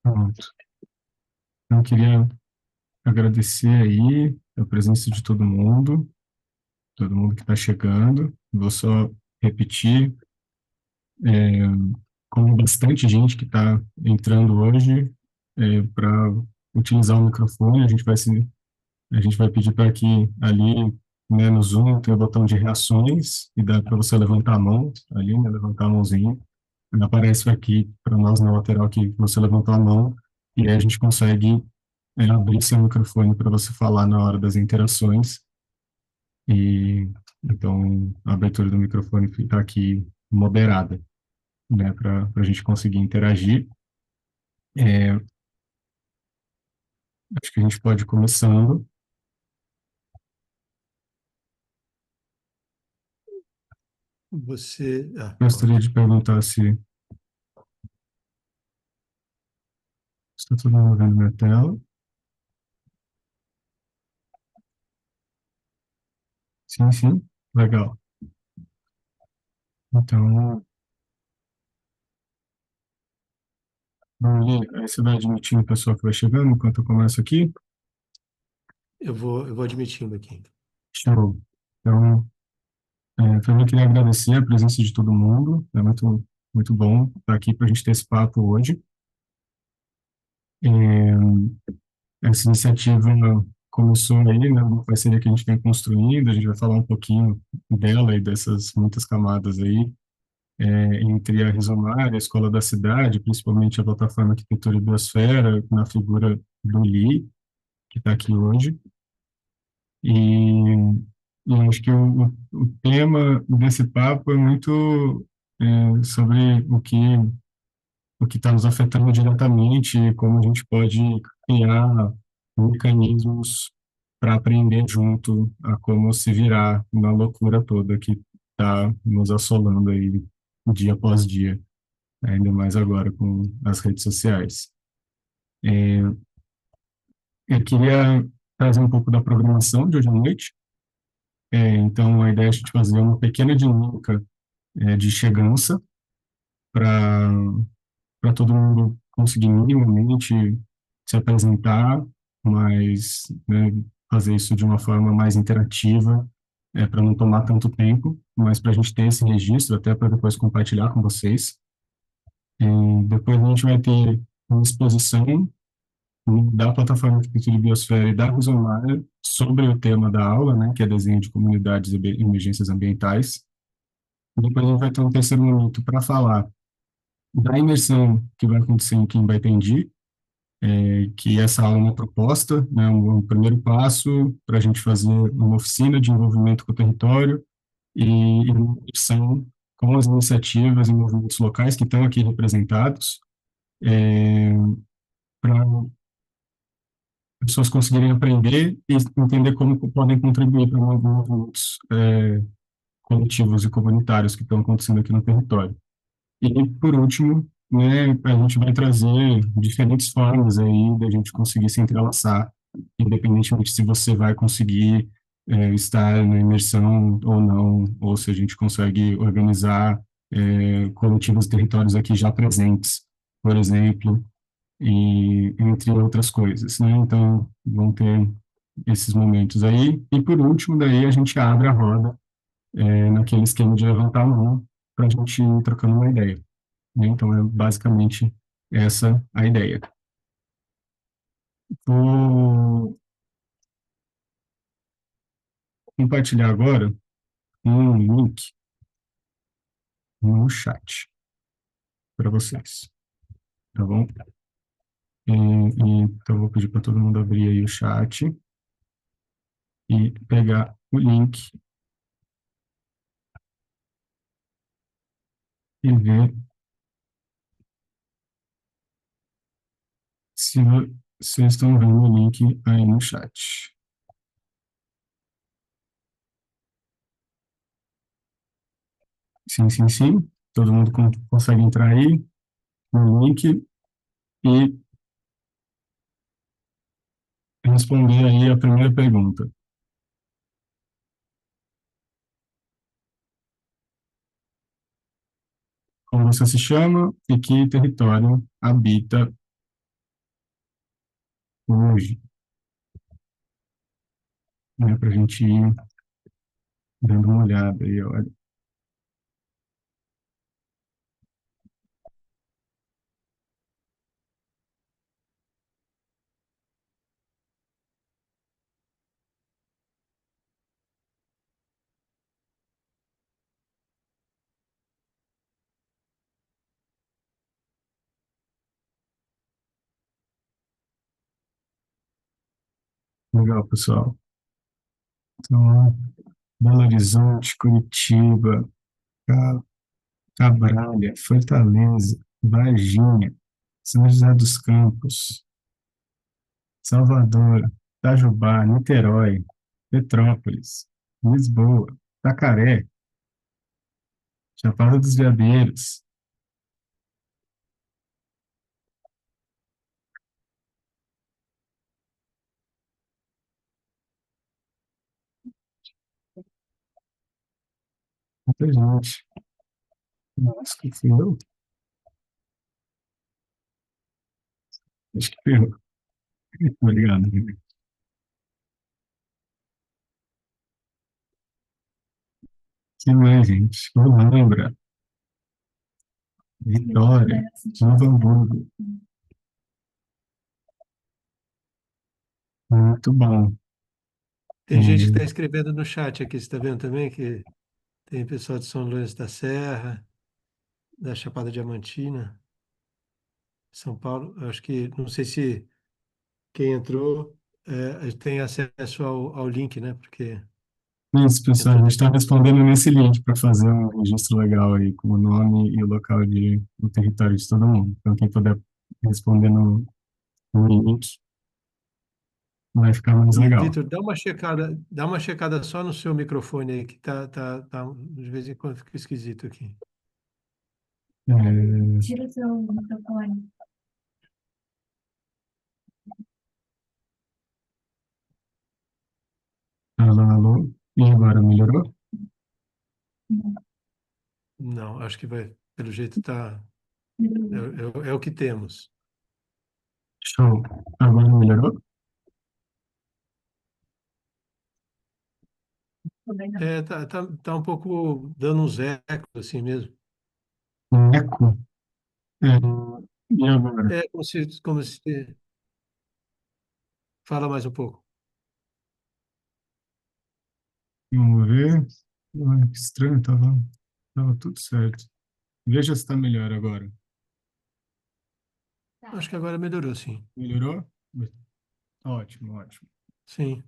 Pronto. Então, eu queria agradecer aí a presença de todo mundo que está chegando. Vou só repetir, como bastante gente que está entrando hoje, para utilizar o microfone, a gente vai pedir para que ali, né, no Zoom tem o botão de reações e dá para você levantar a mão ali, né, levantar a mãozinha. Aparece aqui para nós na lateral que você levantou a mão e aí a gente consegue abrir seu microfone para você falar na hora das interações. E então a abertura do microfone fica aqui moderada, né, para a gente conseguir interagir. É, acho que a gente pode ir começando. Você. Ah, Gostaria pronto. de perguntar se está todo mundo vendo minha tela. Sim, sim, legal. Então, aí você vai admitindo o pessoal que vai chegando enquanto eu começo aqui. Eu vou admitindo aqui. Show. Então, também queria agradecer a presença de todo mundo. É muito bom estar aqui para a gente ter esse papo hoje. É, essa iniciativa começou aí, né, uma parceria que a gente vem construindo. A gente vai falar um pouquinho dela e dessas muitas camadas aí, entre a Rizomar, a Escola da Cidade, principalmente a plataforma Arquitetura e Biosfera, na figura do Li, que está aqui hoje. E eu acho que o tema desse papo é muito sobre o que está nos afetando diretamente e como a gente pode criar mecanismos para aprender junto a como se virar na loucura toda que está nos assolando aí dia após dia, ainda mais agora com as redes sociais. Eu queria trazer um pouco da programação de hoje à noite. Então, a ideia é a gente fazer uma pequena dinâmica de chegança para todo mundo conseguir minimamente se apresentar, mas né, fazer isso de uma forma mais interativa, para não tomar tanto tempo, mas para a gente ter esse registro, até para depois compartilhar com vocês. E depois a gente vai ter uma exposição da plataforma Arquitetura de Biosfera e da Rizomar sobre o tema da aula, né, que é desenho de comunidades e emergências ambientais. Depois a gente vai ter um terceiro momento para falar da imersão que vai acontecer em Quem vai Tendi, que essa aula é uma proposta, né, um primeiro passo para a gente fazer uma oficina de envolvimento com o território e uma imersão com as iniciativas e movimentos locais que estão aqui representados, para pessoas conseguirem aprender e entender como podem contribuir para movimentos coletivos e comunitários que estão acontecendo aqui no território. E, por último, né, a gente vai trazer diferentes formas aí da gente conseguir se entrelaçar, independentemente se você vai conseguir estar na imersão ou não, ou se a gente consegue organizar coletivos e territórios aqui já presentes, por exemplo, e entre outras coisas, né? Então, vão ter esses momentos aí. E, por último, daí a gente abre a roda naquele esquema de levantar a mão para a gente ir trocando uma ideia, né? Então, é basicamente essa a ideia. Vou compartilhar agora um link no chat para vocês, tá bom? Então, vou pedir para todo mundo abrir aí o chat e pegar o link e ver se vocês estão vendo o link aí no chat. Sim, sim, sim. Todo mundo consegue entrar aí no link e responder aí a primeira pergunta. Como você se chama e que território habita hoje, né, para a gente ir dando uma olhada aí, olha. Legal, pessoal. Então, Belo Horizonte, Curitiba, Cabralha, Fortaleza, Varginha, São José dos Campos, Salvador, Itajubá, Niterói, Petrópolis, Lisboa, Tacaré, Chapada dos Veadeiros. Muita gente. Nossa, que fui eu? Acho que fui eu. Obrigado. Que mais, gente? Olambra, Vitória, Novo Hamburgo. Muito bom. Tem gente que está É, escrevendo no chat aqui, você está vendo também que tem pessoal de São Lourenço da Serra, da Chapada Diamantina, São Paulo. Eu acho que, não sei se quem entrou tem acesso ao link, né? Porque isso, pessoal, a entrou gente está depois. respondendo nesse link para fazer um registro legal aí, com o nome e o local o território de todo mundo. Então, quem puder responder no link, vai ficar mais E, legal. Vitor, dá uma checada só no seu microfone aí, que tá, de vez em quando fica esquisito aqui. É, Tira o seu microfone. alô, alô. E agora, melhorou? Não, acho que vai, pelo jeito tá, Melhorou. é o que temos. Show. Agora melhorou? Também não. Tá um pouco dando uns ecos assim mesmo. Um eco? É, e agora? É como se fala mais um pouco. Vamos ver. Que estranho, tava tudo certo. Veja se está melhor agora. Tá. Acho que agora melhorou, sim. Melhorou? Ótimo, ótimo. Sim.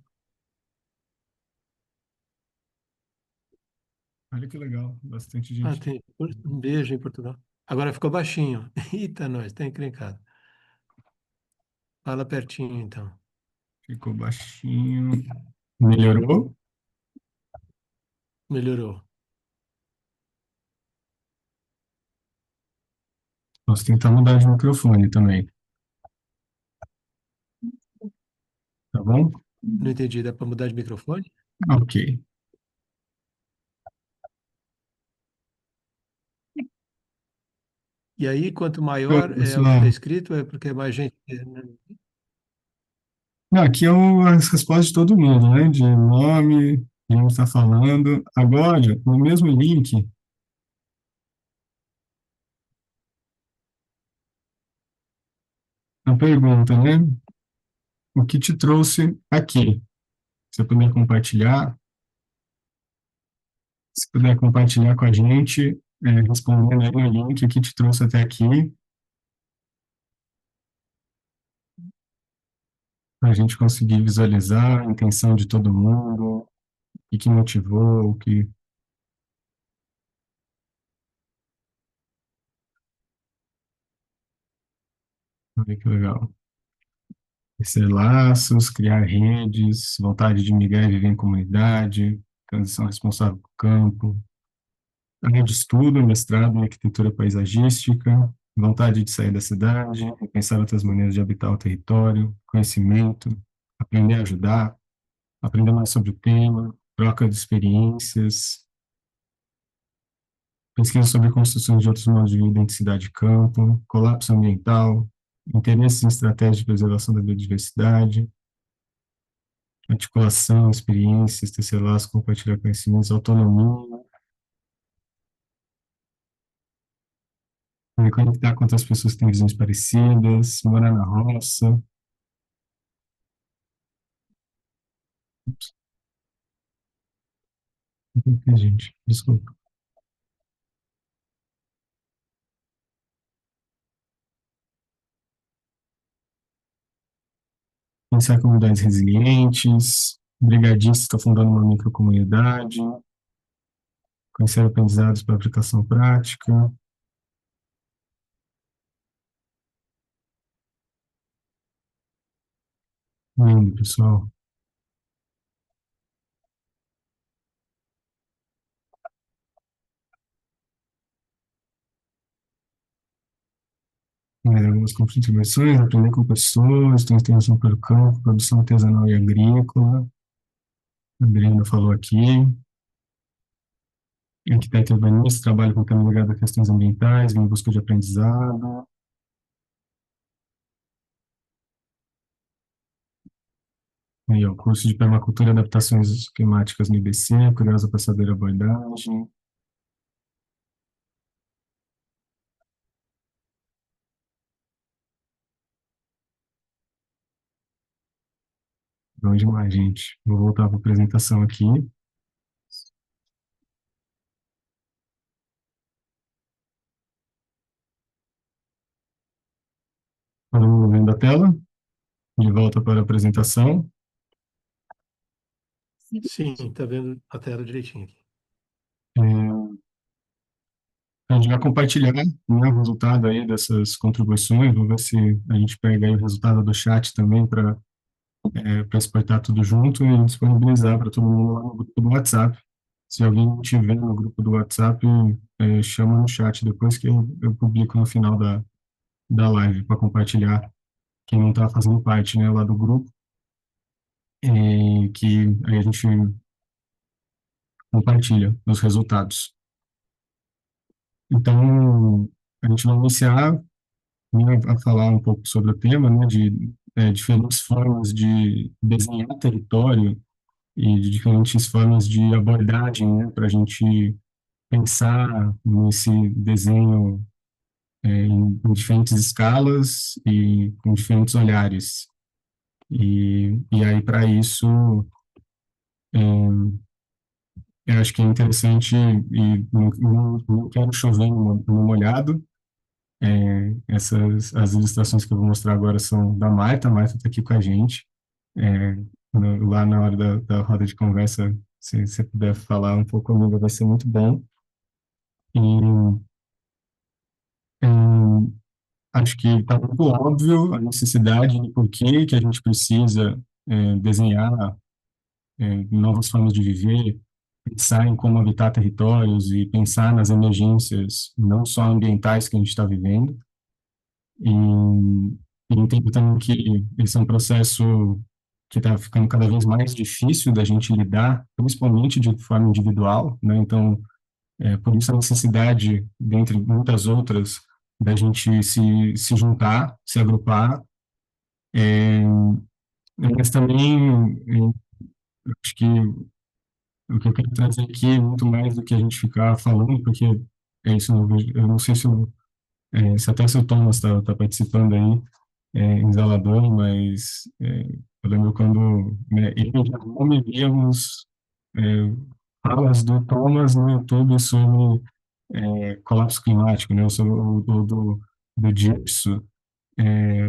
Olha que legal, bastante Ah, gente. tem um beijo em Portugal. Agora ficou baixinho. Eita, nós, tá encrencado. Fala pertinho, então. Ficou baixinho. Melhorou? Melhorou. Posso tentar mudar de microfone também, tá bom? Não entendi. Dá para mudar de microfone? Ok. E aí, quanto Oi, maior é o que está pessoal. escrito, é porque é mais gente. Não, aqui é as respostas de todo mundo, né? De nome, de quem está falando. Agora, no mesmo link, a pergunta, né? O que te trouxe aqui? Se você puder compartilhar, se puder compartilhar com a gente, respondendo aí no link, o que te trouxe até aqui, para a gente conseguir visualizar a intenção de todo mundo, o que motivou, o que. Olha que legal. Tecer laços, criar redes, vontade de migrar e viver em comunidade, transição responsável para o campo, área de estudo, mestrado em arquitetura paisagística, vontade de sair da cidade, pensar outras maneiras de habitar o território, conhecimento, aprender a ajudar, aprender mais sobre o tema, troca de experiências, pesquisa sobre construções de outros modos de vida em cidade e campo, colapso ambiental, interesse em estratégias de preservação da biodiversidade, articulação, experiências, tecer laços, compartilhar conhecimentos, autonomia, me conectar com outras pessoas que têm visões parecidas, morar na roça. Gente, desculpa. Pensar em comunidades resilientes, brigadista está fundando uma microcomunidade, conhecer aprendizados para aplicação prática. Lindo, pessoal. Algumas contribuições, aprender com pessoas, ter interação pelo campo, produção artesanal e agrícola. A Adriana falou aqui. Arquiteto urbanista, trabalho com tema ligado a questões ambientais, em busca de aprendizado. Aí, ó, curso de permacultura e adaptações climáticas no IBC, curiosa para saber a abordagem. Bom demais, gente. Vou voltar para a apresentação aqui. Todo mundo vendo a tela? De volta para a apresentação. Sim, está vendo a tela direitinho aqui. A gente vai compartilhar, né, o resultado aí dessas contribuições. Vou ver se a gente pega aí o resultado do chat também para exportar tudo junto e disponibilizar para todo mundo lá no grupo do WhatsApp. Se alguém não tiver no grupo do WhatsApp, chama no chat depois que eu publico no final da live para compartilhar quem não está fazendo parte, né, lá do grupo, e que aí a gente compartilha os resultados. Então, a gente vai iniciar, né, a falar um pouco sobre o tema, né, de diferentes formas de desenhar território e de diferentes formas de abordagem, né, para a gente pensar nesse desenho em diferentes escalas e com diferentes olhares. E aí, para isso, eu acho que é interessante, e não quero chover no molhado. As ilustrações que eu vou mostrar agora são da Marta. A Marta está aqui com a gente. É, lá na hora da roda de conversa, se você puder falar um pouco comigo, vai ser muito bom. E é, acho que está muito óbvio a necessidade e por que a gente precisa desenhar novas formas de viver, pensar em como habitar territórios e pensar nas emergências, não só ambientais que a gente está vivendo. E entendo também que esse é um processo que está ficando cada vez mais difícil da gente lidar, principalmente de forma individual, né? Então, por isso a necessidade, dentre muitas outras, da gente se juntar, se agrupar, é, mas também acho que o que eu quero trazer aqui é muito mais do que a gente ficar falando, porque é isso, eu não sei se até o seu Thomas está participando aí, em Zalador, mas eu lembro quando, né, eu e a Rome víamos é, falas do Thomas no YouTube sobre colapso climático, né, sobre do Gipso,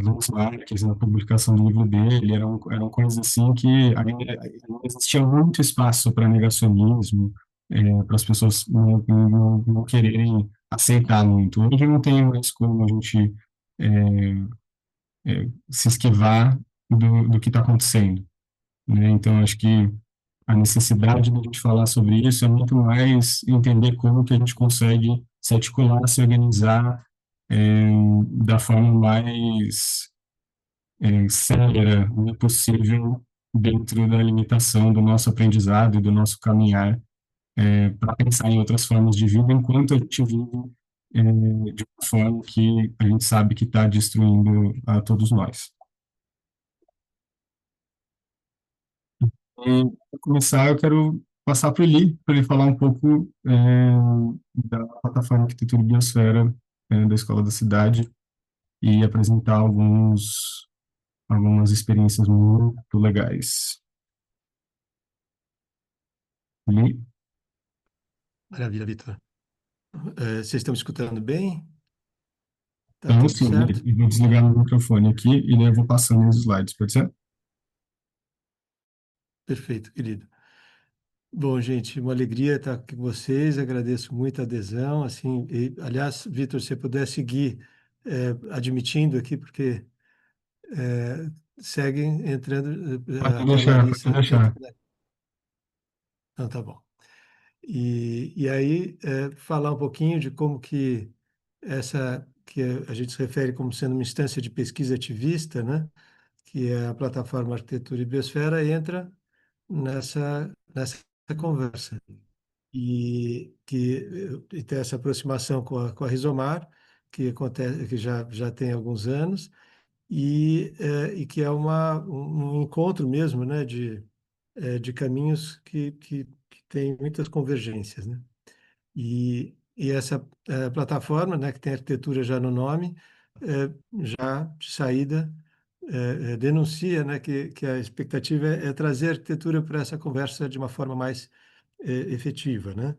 Luiz Marques, na publicação do livro dele, eram coisas assim que ainda existia muito espaço para negacionismo, para as pessoas não quererem aceitar muito. Hoje não tem mais como a gente se esquivar do que está acontecendo, né? Então, acho que a necessidade de a gente falar sobre isso é muito mais entender como que a gente consegue se articular, se organizar da forma mais célere possível dentro da limitação do nosso aprendizado e do nosso caminhar para pensar em outras formas de vida enquanto a gente vive de uma forma que a gente sabe que está destruindo a todos nós. Para começar, eu quero passar para ele falar um pouco da plataforma Arquitetura e Biosfera da Escola da Cidade e apresentar algumas experiências muito legais. Li? Maravilha, Vitor. Vocês estão me escutando bem? Tá Então, tudo sim, certo? eu vou desligar meu microfone aqui e daí eu vou passando os slides, pode ser? Perfeito, querido. Bom, gente, uma alegria estar aqui com vocês. Agradeço muito a adesão. Assim, aliás, Vitor, se você puder seguir admitindo aqui, porque seguem entrando até a Pode Larissa. deixar. Então, tá bom. E aí, falar um pouquinho de como que essa, que a gente se refere como sendo uma instância de pesquisa ativista, né? Que é a plataforma Arquitetura e Biosfera, entra nessa conversa. E tem essa aproximação com a Rizomar, que acontece, que já tem alguns anos, e que é um encontro mesmo, né, de caminhos que tem muitas convergências, né? E essa plataforma, né, que tem arquitetura já no nome, já de saída denuncia, né, que a expectativa é trazer a arquitetura para essa conversa de uma forma mais efetiva, né?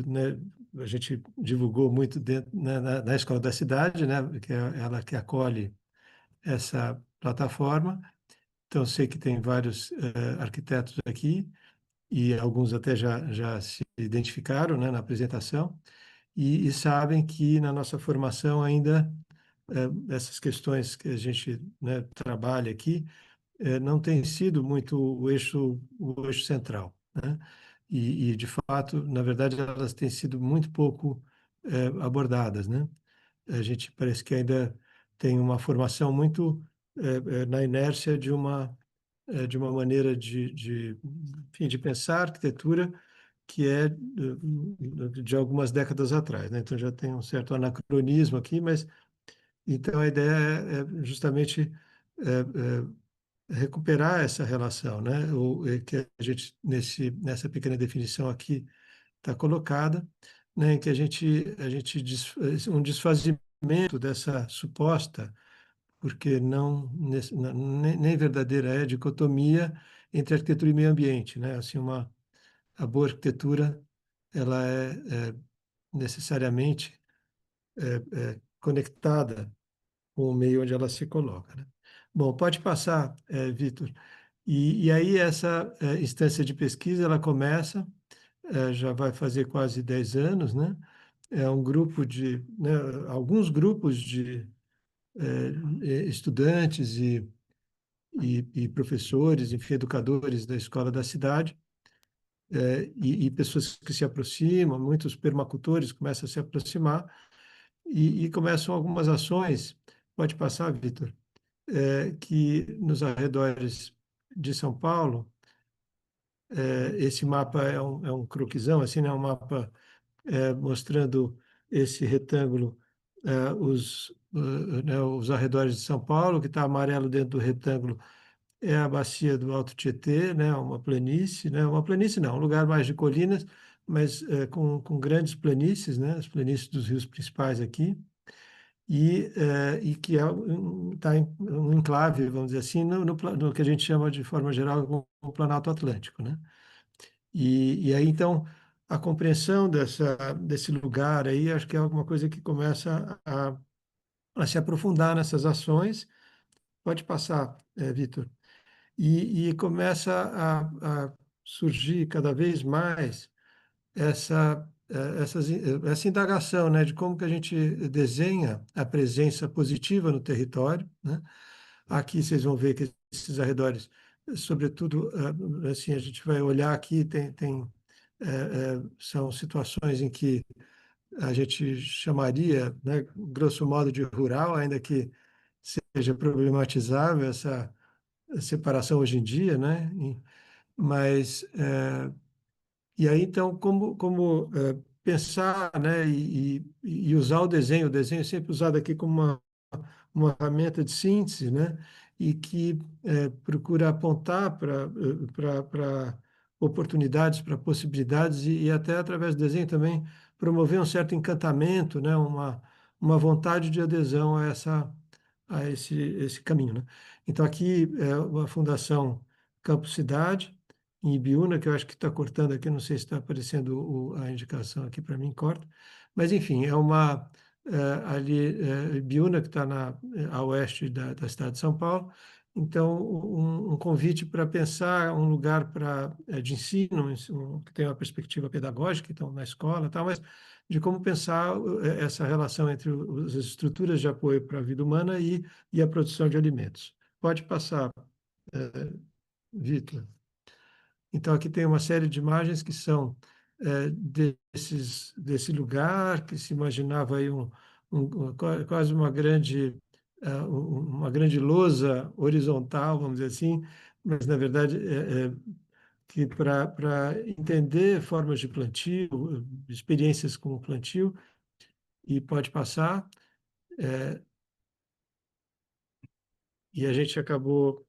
Né, a gente divulgou muito dentro, né, na Escola da Cidade, né, que é ela que acolhe essa plataforma. Então, sei que tem vários arquitetos aqui, e alguns até já se identificaram, né, na apresentação, e sabem que na nossa formação ainda essas questões que a gente, né, trabalha aqui não tem sido muito o eixo central, né? De fato, na verdade, elas têm sido muito pouco abordadas, né? A gente parece que ainda tem uma formação muito na inércia de uma maneira enfim, de pensar arquitetura que é de algumas décadas atrás, né? Então já tem um certo anacronismo aqui, mas então a ideia é justamente recuperar essa relação, né? Que a gente nessa pequena definição aqui está colocada, né? Em que a gente um desfazimento dessa suposta, porque não nem verdadeira é dicotomia entre arquitetura e meio ambiente, né? Assim, a boa arquitetura ela é necessariamente conectada com o meio onde ela se coloca, né? Bom, pode passar, Vitor. E aí essa instância de pesquisa ela começa, já vai fazer quase 10 anos, né? É um grupo né, alguns grupos de estudantes e professores, enfim, educadores da escola da cidade, e pessoas que se aproximam, muitos permacultores começam a se aproximar e começam algumas ações. Pode passar, Vitor, que nos arredores de São Paulo, esse mapa é um croquisão, assim, né? Um mapa mostrando esse retângulo, né, os arredores de São Paulo, que está amarelo dentro do retângulo é a bacia do Alto Tietê, né, uma planície não, um lugar mais de colinas, mas com grandes planícies, né, as planícies dos rios principais aqui, e que está em um enclave, vamos dizer assim, no que a gente chama de forma geral o Planalto Atlântico, né? E aí, então, a compreensão desse lugar aí, acho que é alguma coisa que começa a se aprofundar nessas ações. Pode passar, Vitor. E começa a surgir cada vez mais essa indagação, né, de como que a gente desenha a presença positiva no território, né? Aqui vocês vão ver que esses arredores, sobretudo, assim, a gente vai olhar aqui, são situações em que a gente chamaria, né, grosso modo, de rural, ainda que seja problematizável essa separação hoje em dia, né? Mas e aí então como pensar, né, e usar o desenho é sempre usado aqui como uma ferramenta de síntese, né, e que procura apontar para oportunidades, para possibilidades e até através do desenho também promover um certo encantamento, né, uma vontade de adesão a esse caminho, né. Então aqui é uma Fundação Campus Cidade em Ibiúna, que eu acho que está cortando aqui, não sei se está aparecendo a indicação aqui para mim, corta, mas enfim, é uma ali Ibiúna, que está a oeste da cidade de São Paulo. Então, um convite para pensar um lugar de ensino, que tem uma perspectiva pedagógica, então na escola, e tal, mas de como pensar essa relação entre as estruturas de apoio para a vida humana e a produção de alimentos. Pode passar, Vitor. Então, aqui tem uma série de imagens que são desse lugar, que se imaginava aí quase uma grande lousa horizontal, vamos dizer assim, mas, na verdade, que para entender formas de plantio, experiências com o plantio, e pode passar, e a gente acabou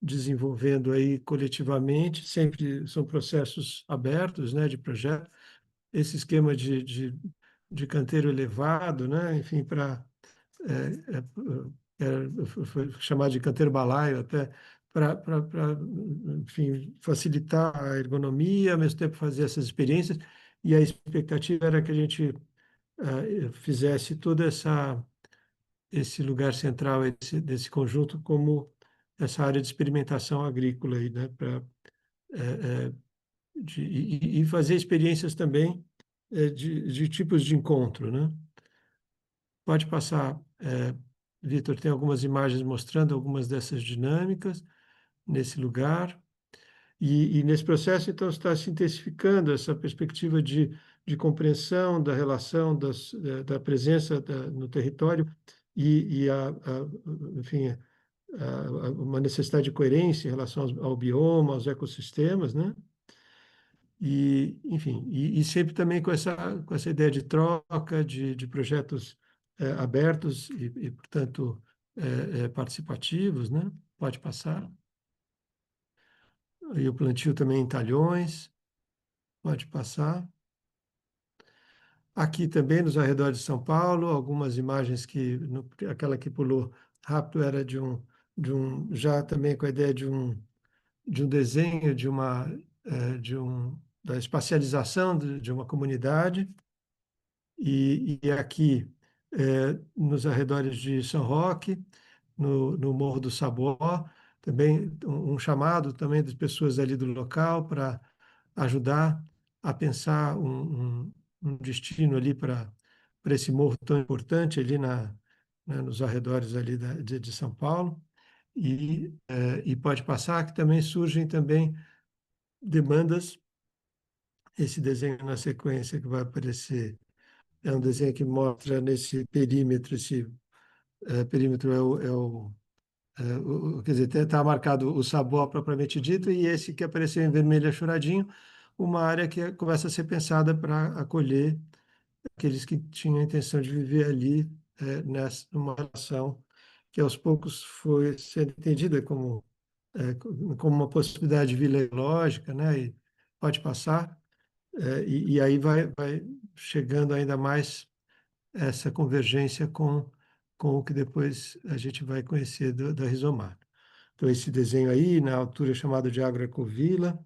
desenvolvendo aí coletivamente, sempre são processos abertos, né, de projeto, esse esquema de canteiro elevado, né, enfim, foi chamado de canteiro balaio até, enfim, facilitar a ergonomia, ao mesmo tempo fazer essas experiências, e a expectativa era que a gente fizesse toda esse lugar central desse conjunto como essa área de experimentação agrícola aí, né, e fazer experiências também de tipos de encontro, né? Pode passar, Vitor, tem algumas imagens mostrando algumas dessas dinâmicas nesse lugar. E nesse processo, então, está se intensificando essa perspectiva de compreensão da relação da presença no território enfim, uma necessidade de coerência em relação ao bioma, aos ecossistemas, né? E, enfim, e sempre também com essa ideia de troca, de projetos abertos portanto, participativos, né? Pode passar. E o plantio também em talhões, pode passar. Aqui também, nos arredores de São Paulo, algumas imagens aquela que pulou rápido era já também com a ideia de um desenho, da espacialização de uma comunidade. E aqui, nos arredores de São Roque, no Morro do Saboó, também um chamado também das pessoas ali do local para ajudar a pensar um destino ali para esse morro tão importante ali né, nos arredores ali de São Paulo. E pode passar que também surgem também demandas. Esse desenho na sequência que vai aparecer é um desenho que mostra nesse perímetro, esse perímetro quer dizer, está marcado o sabor propriamente dito, e esse que apareceu em vermelho é Choradinho, uma área que começa a ser pensada para acolher aqueles que tinham a intenção de viver ali, numa relação que aos poucos foi sendo entendida como uma possibilidade vileológica, né? E pode passar, e aí vai chegando ainda mais essa convergência com o que depois a gente vai conhecer da Rizomar. Então, esse desenho aí, na altura chamado de Agroecovila,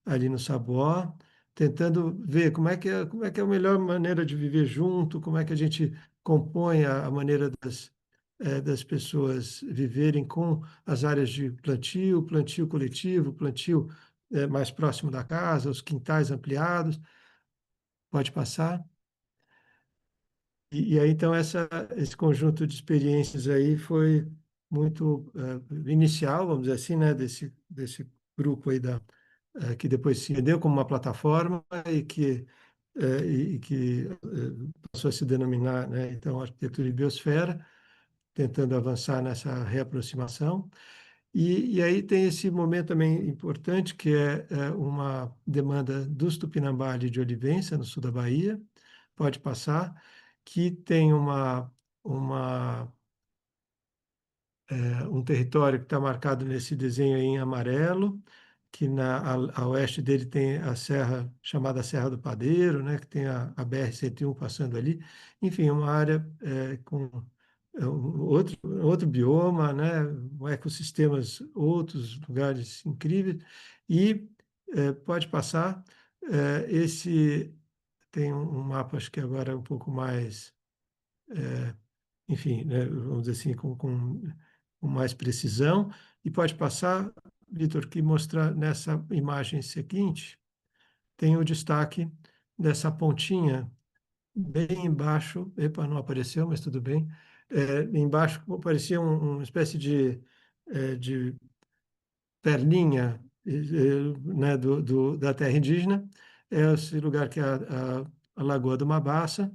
ali no Saboó, tentando ver como é que é a melhor maneira de viver junto, como é que a gente compõe a maneira das pessoas viverem com as áreas de plantio coletivo, plantio mais próximo da casa, os quintais ampliados. Pode passar. E aí, então, esse conjunto de experiências aí foi muito inicial, vamos dizer assim, né, desse grupo aí que depois se entendeu como uma plataforma e que passou a se denominar, né, então, arquitetura e biosfera, tentando avançar nessa reaproximação. E aí tem esse momento também importante, que é uma demanda dos Tupinambá ali de Olivença, no sul da Bahia, pode passar, que tem uma um território que está marcado nesse desenho aí em amarelo, que a oeste dele tem a serra chamada Serra do Padeiro, né, que tem a BR-101 passando ali. Enfim, é uma área com outro bioma, né, ecossistemas, outros lugares incríveis. E pode passar. Esse tem um mapa, acho que agora é um pouco mais enfim, né, vamos dizer assim, com mais precisão, e pode passar, Vitor, que mostra nessa imagem seguinte, tem o destaque dessa pontinha bem embaixo, epa, não apareceu, mas tudo bem, embaixo parecia uma espécie de perninha, né, da terra indígena, é esse lugar que é a Lagoa do Mabaça,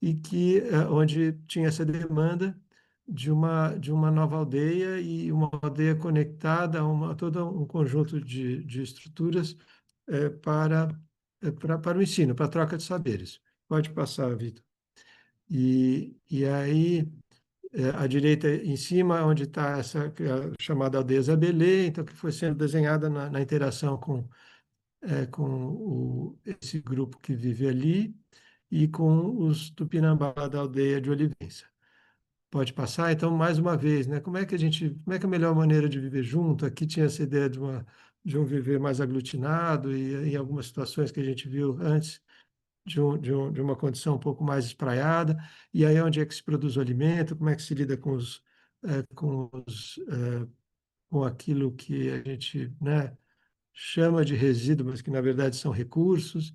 e que onde tinha essa demanda de uma nova aldeia e uma aldeia conectada a todo um conjunto de estruturas para o ensino, para a troca de saberes. Pode passar, Vitor. E aí, à direita em cima, onde está essa chamada aldeia Zabelê, então, que foi sendo desenhada na interação com esse grupo que vive ali e com os Tupinambá da aldeia de Olivença. Pode passar, então, mais uma vez, né? Como é que é a melhor maneira de viver junto? Aqui tinha essa ideia de um viver mais aglutinado e em algumas situações que a gente viu antes de uma condição um pouco mais espraiada. E aí onde é que se produz o alimento? Como é que se lida com aquilo que a gente, né, chama de resíduo, mas que na verdade são recursos,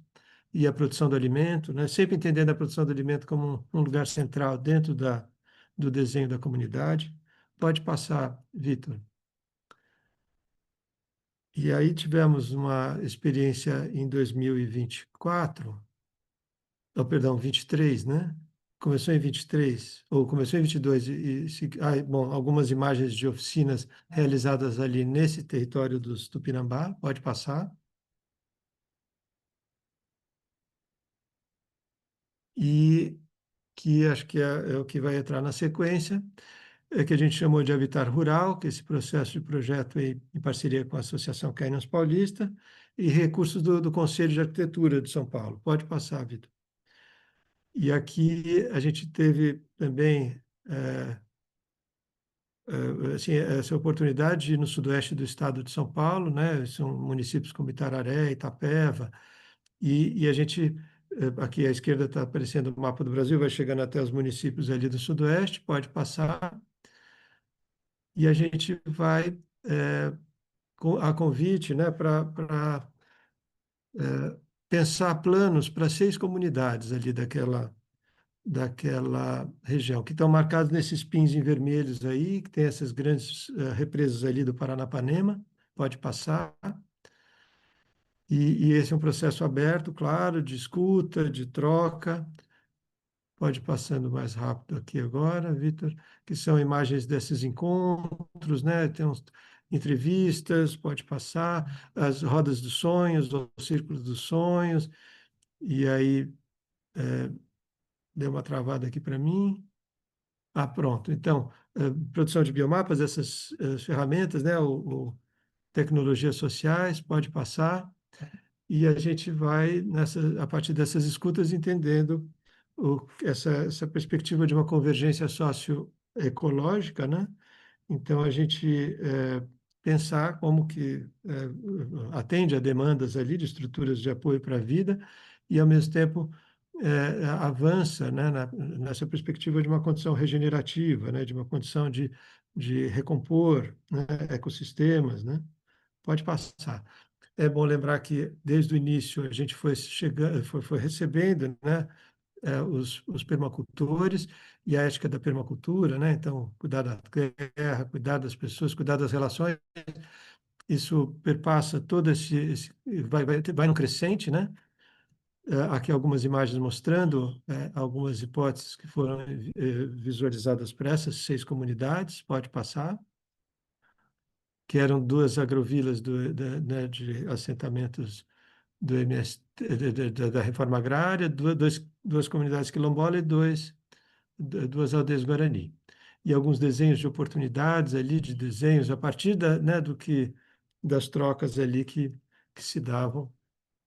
e a produção do alimento, né? Sempre entendendo a produção do alimento como um lugar central dentro do desenho da comunidade. Pode passar, Vitor. E aí tivemos uma experiência em 2024, oh, perdão, 23, né? Começou em 23, ou começou em 22, bom, algumas imagens de oficinas realizadas ali nesse território dos Tupinambá, pode passar. E que acho que é o que vai entrar na sequência, que a gente chamou de Habitar Rural, que é esse processo de projeto aí, em parceria com a Associação Cainos Paulista, e recursos do Conselho de Arquitetura de São Paulo. Pode passar, Vitor. E aqui a gente teve também assim, essa oportunidade de ir no sudoeste do estado de São Paulo, né? São municípios como Itararé, Itapeva, e a gente, aqui à esquerda está aparecendo o mapa do Brasil, vai chegando até os municípios ali do sudoeste, pode passar, e a gente vai, a convite, né, para pensar planos para 6 comunidades ali daquela região, que estão marcados nesses pins em vermelhos aí, que tem essas grandes represas ali do Paranapanema, pode passar. E esse é um processo aberto, claro, de escuta, de troca. Pode ir passando mais rápido aqui agora, Vitor, que são imagens desses encontros, né? Tem uns entrevistas, pode passar, as rodas dos sonhos, os círculos dos sonhos, e aí deu uma travada aqui para mim. Ah, pronto. Então, produção de biomapas, essas ferramentas, né? Tecnologias sociais, pode passar. E a gente vai, a partir dessas escutas, entendendo essa perspectiva de uma convergência socioecológica, né? Então, a gente pensar como que atende a demandas ali de estruturas de apoio para a vida e, ao mesmo tempo, avança, né, nessa perspectiva de uma condição regenerativa, né, de uma condição de recompor, né, ecossistemas, né? Pode passar. É bom lembrar que, desde o início, a gente foi chegando, foi recebendo, né, os permacultores e a ética da permacultura, né? Então, cuidar da terra, cuidar das pessoas, cuidar das relações, isso perpassa todo vai no crescente, né? Aqui algumas imagens mostrando algumas hipóteses que foram visualizadas para essas 6 comunidades, pode passar. que eram duas agrovilas né, de assentamentos do MST, da Reforma Agrária, duas comunidades quilombolas e duas aldeias Guarani. E alguns desenhos de oportunidades ali, de desenhos, a partir né, das trocas ali que se davam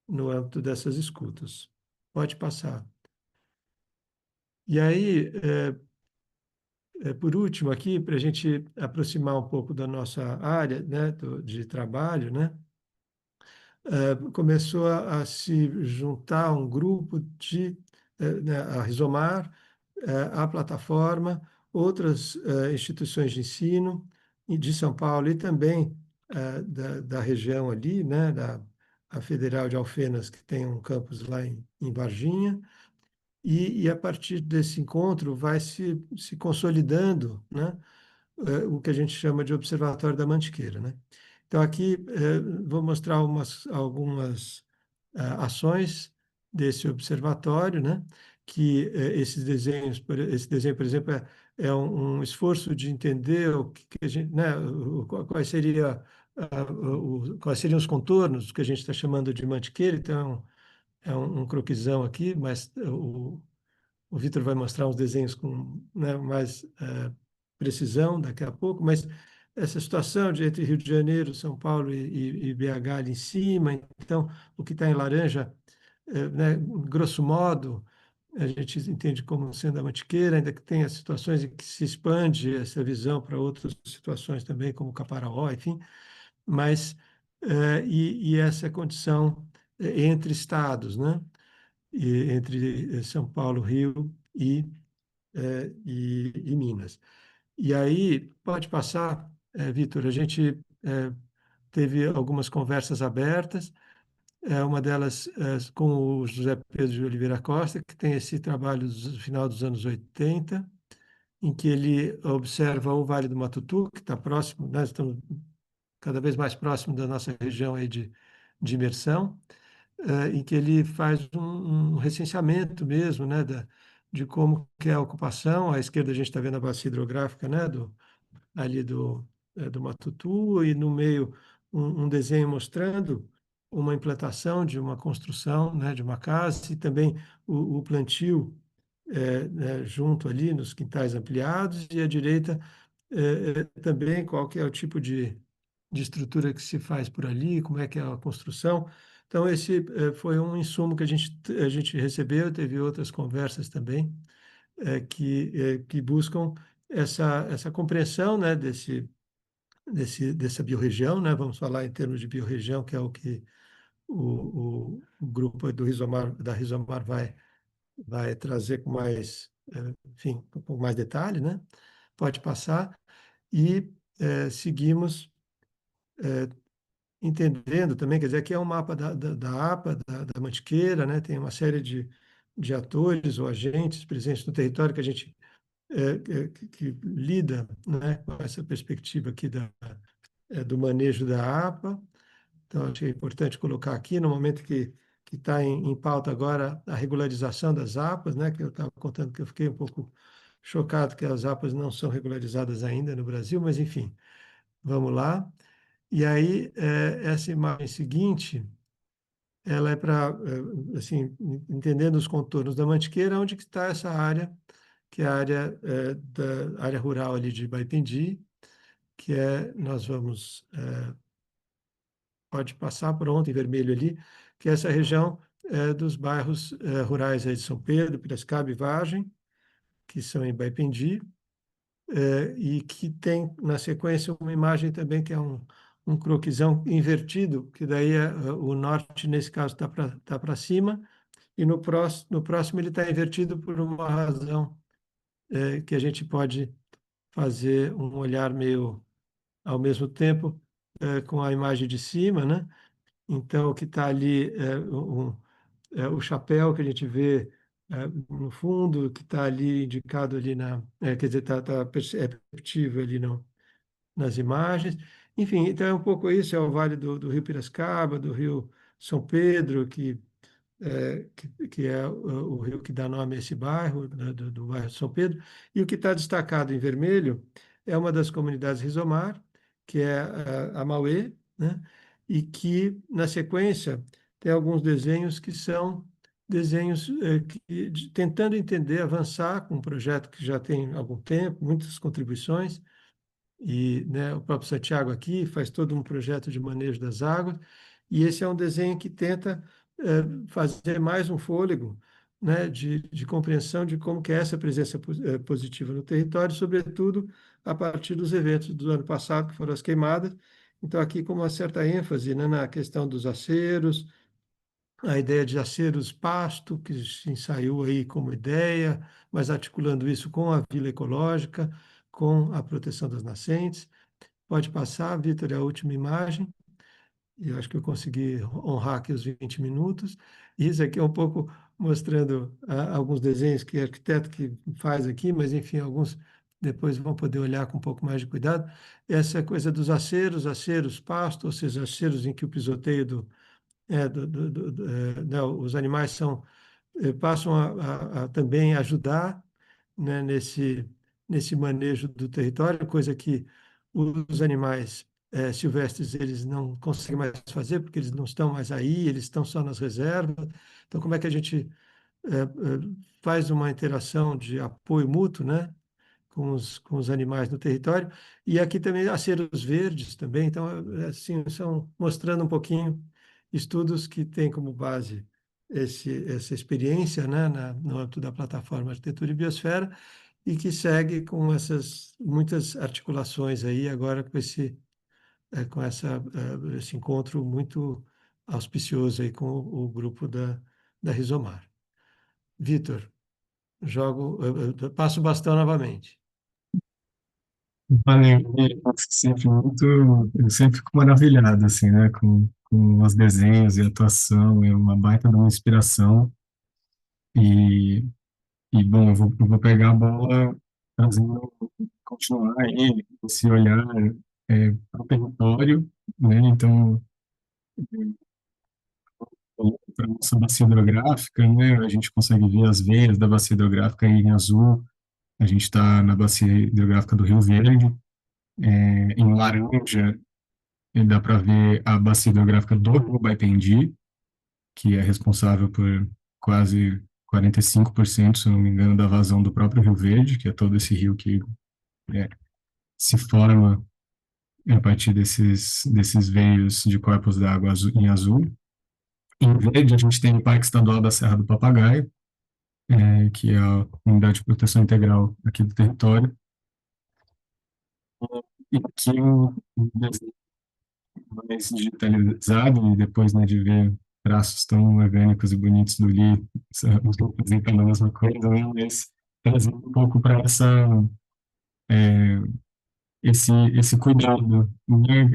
no âmbito dessas escutas. Pode passar. E aí, por último, aqui, para a gente aproximar um pouco da nossa área, né, de trabalho, né, começou a se juntar um grupo né, a Rizomar, a plataforma, outras instituições de ensino de São Paulo e também da região ali, né, a Federal de Alfenas, que tem um campus lá em Varginha, e a partir desse encontro vai se consolidando, né, o que a gente chama de Observatório da Mantiqueira, né? Então, aqui vou mostrar algumas ações desse observatório, né? Que esse desenho, por exemplo, é um esforço de entender o que a gente, né? Quais seriam os contornos que a gente está chamando de mantiqueira. Então, é um croquisão aqui, mas o Vitor vai mostrar uns desenhos com, né, mais precisão daqui a pouco, mas essa situação entre Rio de Janeiro, São Paulo e BH ali em cima, então o que está em laranja, né, grosso modo, a gente entende como sendo a Mantiqueira, ainda que tenha situações em que se expande essa visão para outras situações também, como Caparaó, enfim, mas e essa condição entre estados, né? Entre São Paulo, Rio e Minas. E aí, pode passar, Vitor, a gente teve algumas conversas abertas, uma delas com o José Pedro de Oliveira Costa, que tem esse trabalho do final dos anos 80, em que ele observa o Vale do Matutu, que está próximo, nós estamos cada vez mais próximo da nossa região aí de imersão, em que ele faz um recenseamento mesmo, né, de como que é a ocupação. À esquerda a gente está vendo a bacia hidrográfica, né, ali do Matutu, e no meio um desenho mostrando uma implantação de uma construção, né, de uma casa, e também o plantio né, junto ali nos quintais ampliados, e à direita também qual que é o tipo de estrutura que se faz por ali, como é que é a construção. Então, esse foi um insumo que a gente recebeu, teve outras conversas também, que buscam essa compreensão, né, dessa biorregião, né, vamos falar em termos de biorregião, que é o que o grupo do Rizomar, da Rizomar vai trazer com mais, enfim, com mais detalhe, né? Pode passar. E seguimos entendendo também, quer dizer, aqui é um mapa da APA, da Mantiqueira, né? Tem uma série de atores ou agentes presentes no território que a gente que lida, né, com essa perspectiva aqui do manejo da APA. Então, achei importante colocar aqui, no momento que está em pauta agora a regularização das APAs, né, que eu estava contando que eu fiquei um pouco chocado que as APAs não são regularizadas ainda no Brasil, mas enfim, vamos lá. E aí, essa imagem seguinte, ela é para, assim, entendendo os contornos da Mantiqueira, onde que está essa área, que é a área da área rural ali de Baipendi, que nós vamos, pode passar pronto, em vermelho ali, que é essa região dos bairros rurais aí de São Pedro, Piracicaba e Vargem, que são em Baipendi, e que tem, na sequência, uma imagem também que é um croquisão invertido, que daí o norte, nesse caso, está para cima, e no próximo ele está invertido por uma razão que a gente pode fazer um olhar meio, ao mesmo tempo, com a imagem de cima, né? Então, o que está ali o chapéu que a gente vê no fundo, que está ali indicado ali quer dizer, está perceptível ali nas imagens. Enfim, então é um pouco isso, é o Vale do Rio Piracicaba, do Rio São Pedro, que é o rio que dá nome a esse bairro, né, do bairro São Pedro, e o que está destacado em vermelho é uma das comunidades Rizomar, que é a Mauê, né? E que, na sequência, tem alguns desenhos que são desenhos tentando entender, avançar com um projeto que já tem algum tempo, muitas contribuições, e né, o próprio Santiago aqui faz todo um projeto de manejo das águas, e esse é um desenho que tenta fazer mais um fôlego, né, de compreensão de como que é essa presença positiva no território, sobretudo a partir dos eventos do ano passado, que foram as queimadas. Então, aqui com uma certa ênfase, né, na questão dos aceros, a ideia de aceros pasto, que se ensaiou aí como ideia, mas articulando isso com a vila ecológica, com a proteção das nascentes. Pode passar, Vitor, é a última imagem. Eu acho que eu consegui honrar aqui os 20 minutos. Isso aqui é um pouco mostrando alguns desenhos que o arquiteto que faz aqui, mas enfim, alguns depois vão poder olhar com um pouco mais de cuidado. Essa coisa dos aceros, aceros pasto, ou seja, aceros em que o pisoteio né, os animais passam a também ajudar, né, nesse manejo do território, coisa que os animais silvestres eles não conseguem mais fazer, porque eles não estão mais aí, eles estão só nas reservas. Então, como é que a gente faz uma interação de apoio mútuo, né, com os animais no território? E aqui também aceros verdes também, então, assim, são mostrando um pouquinho estudos que têm como base essa experiência, né, no âmbito da plataforma Arquitetura e Biosfera, e que segue com essas muitas articulações aí agora com esse encontro muito auspicioso aí com o grupo da Rizomar. Vitor, passo o bastão novamente. Valeu, eu sempre muito, eu sempre fico maravilhado, assim, né, com os desenhos e a atuação, é uma baita de uma inspiração, e, bom, eu vou pegar a bola, fazendo, continuar aí, esse olhar para o território, né, então, para a nossa bacia hidrográfica, né, a gente consegue ver as veias da bacia hidrográfica aí em azul, a gente está na bacia hidrográfica do Rio Verde, em laranja, e dá para ver a bacia hidrográfica do Rio Baipendi, que é responsável por quase 45%, se eu não me engano, da vazão do próprio Rio Verde, que é todo esse rio que é, se forma a partir desses veios de corpos d'água em azul. Em verde, a gente tem o Parque Estadual da Serra do Papagaio, que é a unidade de proteção integral aqui do território, e que o desenho mais digitalizado, e depois, né, de ver traços tão orgânicos e bonitos do Lee, representando a mesma coisa, né, mas trazendo um pouco para esse cuidado, né,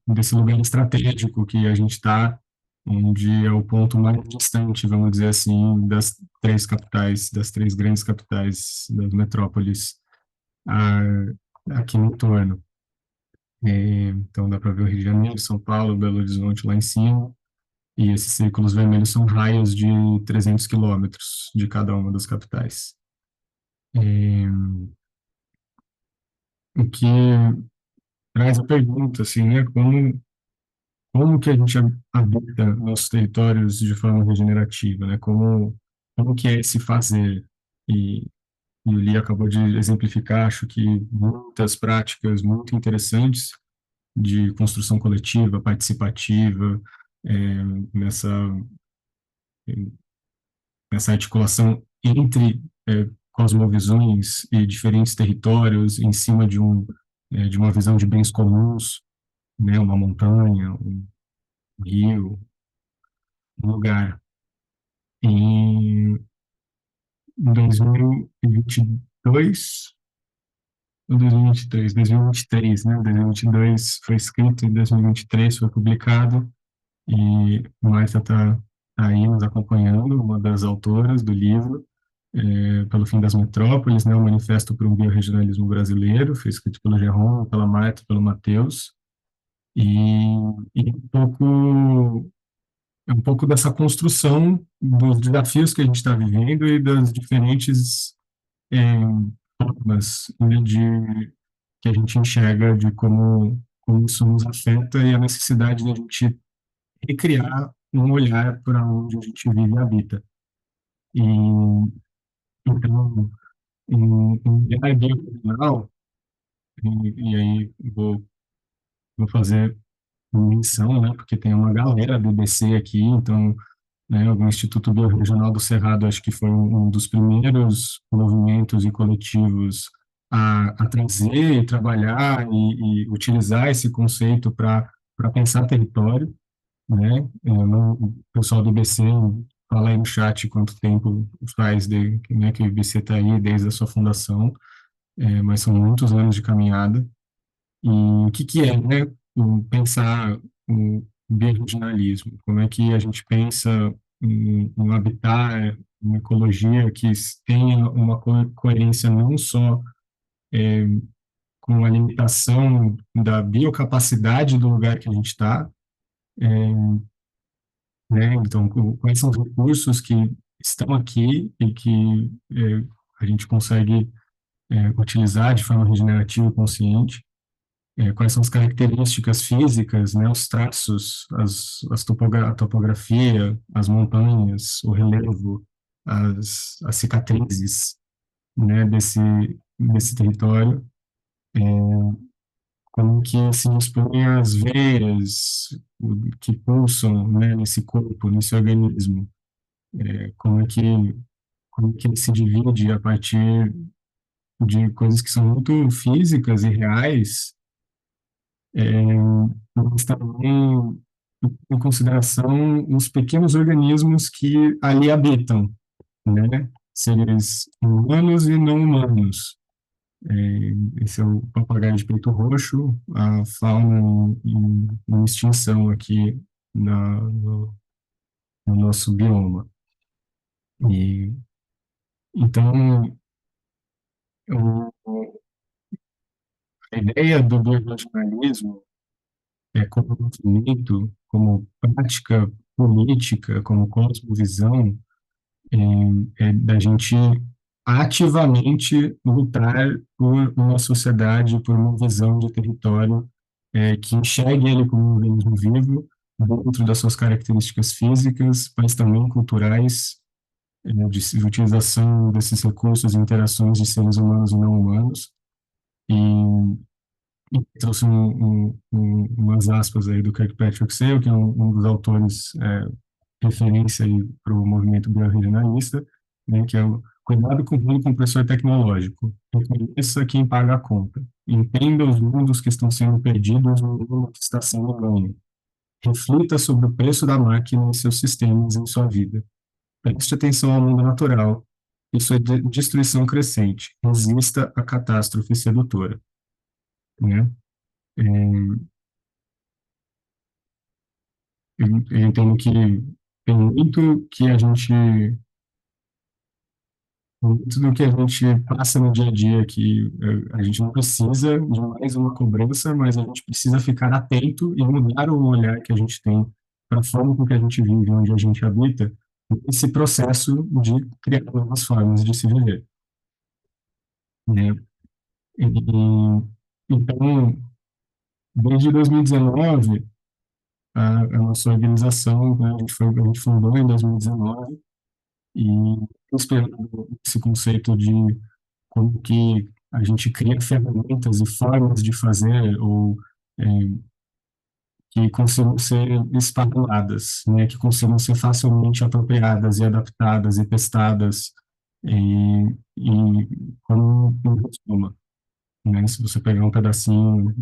desse lugar estratégico que a gente está, onde é o ponto mais distante, vamos dizer assim, das três capitais, das três grandes capitais das metrópoles ah, aqui no entorno. Então dá para ver o Rio de Janeiro, São Paulo, Belo Horizonte lá em cima, e esses círculos vermelhos são raios de 300 quilômetros de cada uma das capitais. É, o que traz a pergunta, assim, né, como que a gente habita nossos territórios de forma regenerativa, né, como que é esse fazer? E o Lee acabou de exemplificar, acho que muitas práticas muito interessantes de construção coletiva, participativa, é, nessa, nessa articulação entre cosmovisões e diferentes territórios em cima de uma visão de bens comuns, né, uma montanha, um rio, um lugar. Em 2022 ou 2023, 2023, né, 2022 foi escrito e 2023 foi publicado. E Marta está aí nos acompanhando, uma das autoras do livro, Pelo Fim das Metrópoles, né, o Manifesto para um Biorregionalismo Brasileiro, foi escrito pelo Gerron, pela Marta, pelo Matheus, e, e um pouco dessa construção dos desafios que a gente está vivendo e das diferentes formas, né, que a gente enxerga de como isso nos afeta e a necessidade de a gente recriar um olhar para onde a gente vive e habita. E, então, em olhar biocultural, e aí vou fazer menção, né, porque tem uma galera do IBC aqui, então, né, o Instituto Biorregional do Cerrado acho que foi um dos primeiros movimentos e coletivos a trazer e trabalhar e utilizar esse conceito para pensar território, né? O pessoal do IBC fala aí no chat quanto tempo faz né, que o IBC está aí desde a sua fundação, mas são muitos anos de caminhada. E o que que é, né, pensar o biorregionalismo? Como é que a gente pensa um habitat, uma ecologia que tenha uma coerência não só com a limitação da biocapacidade do lugar que a gente está, né? Então, quais são os recursos que estão aqui e que a gente consegue utilizar de forma regenerativa e consciente? Quais são as características físicas, né, os traços, a topografia, as montanhas, o relevo, as cicatrizes, né, desse território, como que se dispõem as veias que pulsam, né, nesse corpo, nesse organismo, como é que como que ele se divide a partir de coisas que são muito físicas e reais, mas também em consideração os pequenos organismos que ali habitam, né? Seres humanos e não humanos. Esse é o papagaio de peito roxo, a fauna em extinção aqui no nosso bioma. E, então, a ideia do biorregionalismo como movimento, como prática política, como cosmovisão, da gente ativamente lutar por uma sociedade, por uma visão de território que enxergue ele como um organismo vivo, dentro das suas características físicas, mas também culturais, de utilização desses recursos e interações de seres humanos e não humanos. E trouxe umas aspas aí do Kirkpatrick Sale, que é um dos autores referência para o movimento biorregionalista, né, que é o cuidado com o mundo compressor tecnológico. Reconheça quem paga a conta. Entenda os mundos que estão sendo perdidos no mundo que está sendo ganho. Reflita sobre o preço da máquina em seus sistemas em sua vida. Preste atenção ao mundo natural e sua destruição crescente. Resista à catástrofe sedutora. Né? É, eu entendo que tem muito do que a gente passa no dia a dia que a gente não precisa de mais uma cobrança, mas a gente precisa ficar atento e mudar o olhar que a gente tem para a forma com que a gente vive, onde a gente habita, esse processo de criar novas formas de se viver, né? E, então, desde 2019, a nossa organização, né, a gente fundou em 2019 e inspirando esse conceito de como que a gente cria ferramentas e formas de fazer ou é, que consigam ser esparramadas, né, que consigam ser facilmente apropriadas e adaptadas e testadas e como um resumo, né, se você pegar um pedacinho,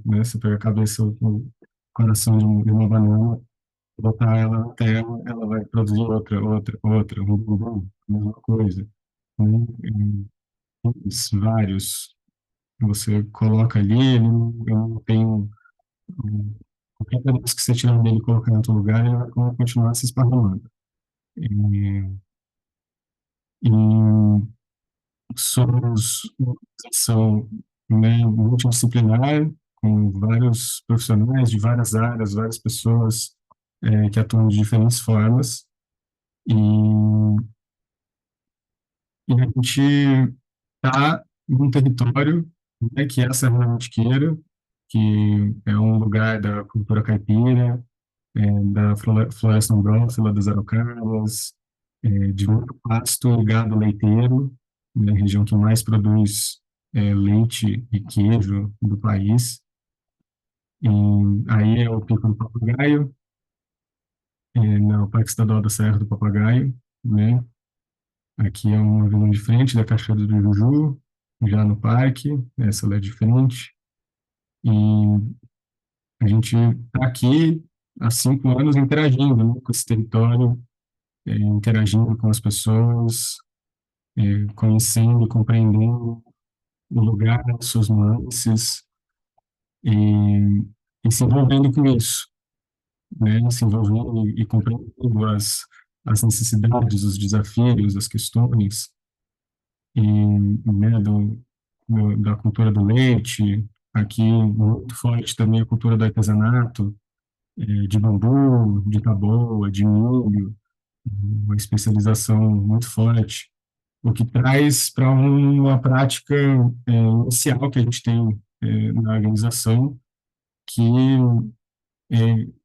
né, você pega a cabeça ou o coração de uma banana, botar ela na tela, ela vai produzir outra, a mesma coisa, né, vários você coloca ali, ele não tem qualquer pedaço que você tirar dele e colocar em outro lugar, ele vai continuar se esparramando. E, e somos uma organização, né, multidisciplinar, com vários profissionais de várias áreas, várias pessoas que atuam de diferentes formas, e, e a gente está num território que é a Serra da Mantiqueira, que é um lugar da cultura caipira, da floresta ambrófila das araucárias, de muito pasto e gado leiteiro, né, região que mais produz leite e queijo do país. E aí é o Pico do Papagaio, no Parque Estadual da Serra do Papagaio, né? Aqui é uma visão de frente da Cachoeira do Juju, já no parque, essa lá é de frente. E a gente está aqui há 5 anos interagindo, né, com esse território, interagindo com as pessoas, conhecendo, compreendendo o lugar, suas nuances e, e se envolvendo com isso, né? Se envolvendo e compreendendo as necessidades, os desafios, as questões e, né, da cultura do leite. Aqui muito forte também a cultura do artesanato, de bambu, de taboa, de milho, uma especialização muito forte, o que traz para uma prática inicial que a gente tem na organização, que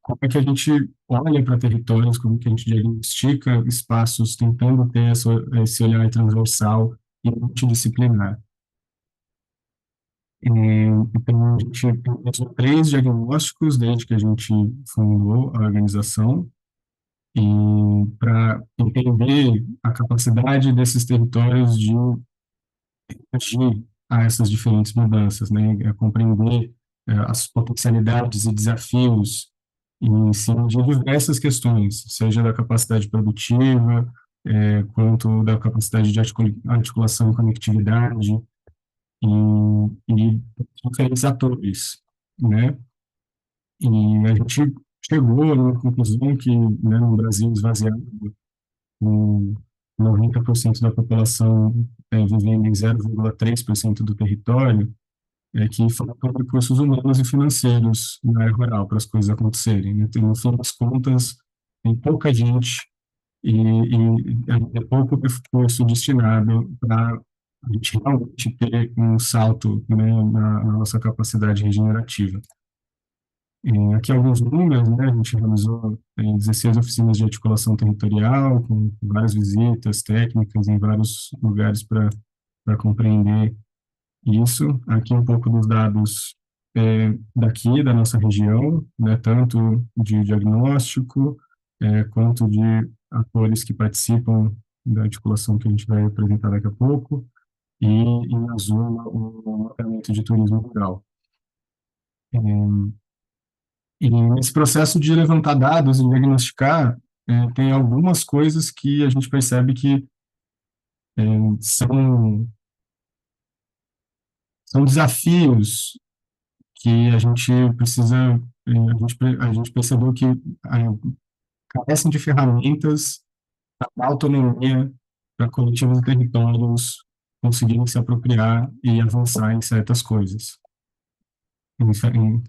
como é que a gente olha para territórios, como que a gente diagnostica espaços, tentando ter esse olhar transversal e multidisciplinar. Então, a gente tem 3 diagnósticos desde que a gente fundou a organização, e para entender a capacidade desses territórios de agir a essas diferentes mudanças, né? Compreender as potencialidades e desafios em cima de diversas questões, seja da capacidade produtiva, quanto da capacidade de articulação e conectividade, e diferentes atores, né? E a gente chegou na conclusão que, né, no Brasil esvaziado, com 90% da população vivendo em 0,3% do território, que faltam recursos humanos e financeiros na área rural para as coisas acontecerem, né? Então, no fim das contas, tem pouca gente e é pouco recurso destinado para a gente realmente ter um salto, né, na nossa capacidade regenerativa. Aqui alguns números, né? A gente realizou 16 oficinas de articulação territorial, com várias visitas técnicas em vários lugares para compreender isso. Aqui um pouco dos dados daqui, da nossa região, né? Tanto de diagnóstico, quanto de atores que participam da articulação que a gente vai apresentar daqui a pouco, e em azul o mapeamento de turismo rural. E nesse processo de levantar dados e diagnosticar, tem algumas coisas que a gente percebe que são, são desafios que a gente precisa, a gente percebeu que carecem de ferramentas para autonomia para coletivos e territórios conseguirem se apropriar e avançar em certas coisas, em,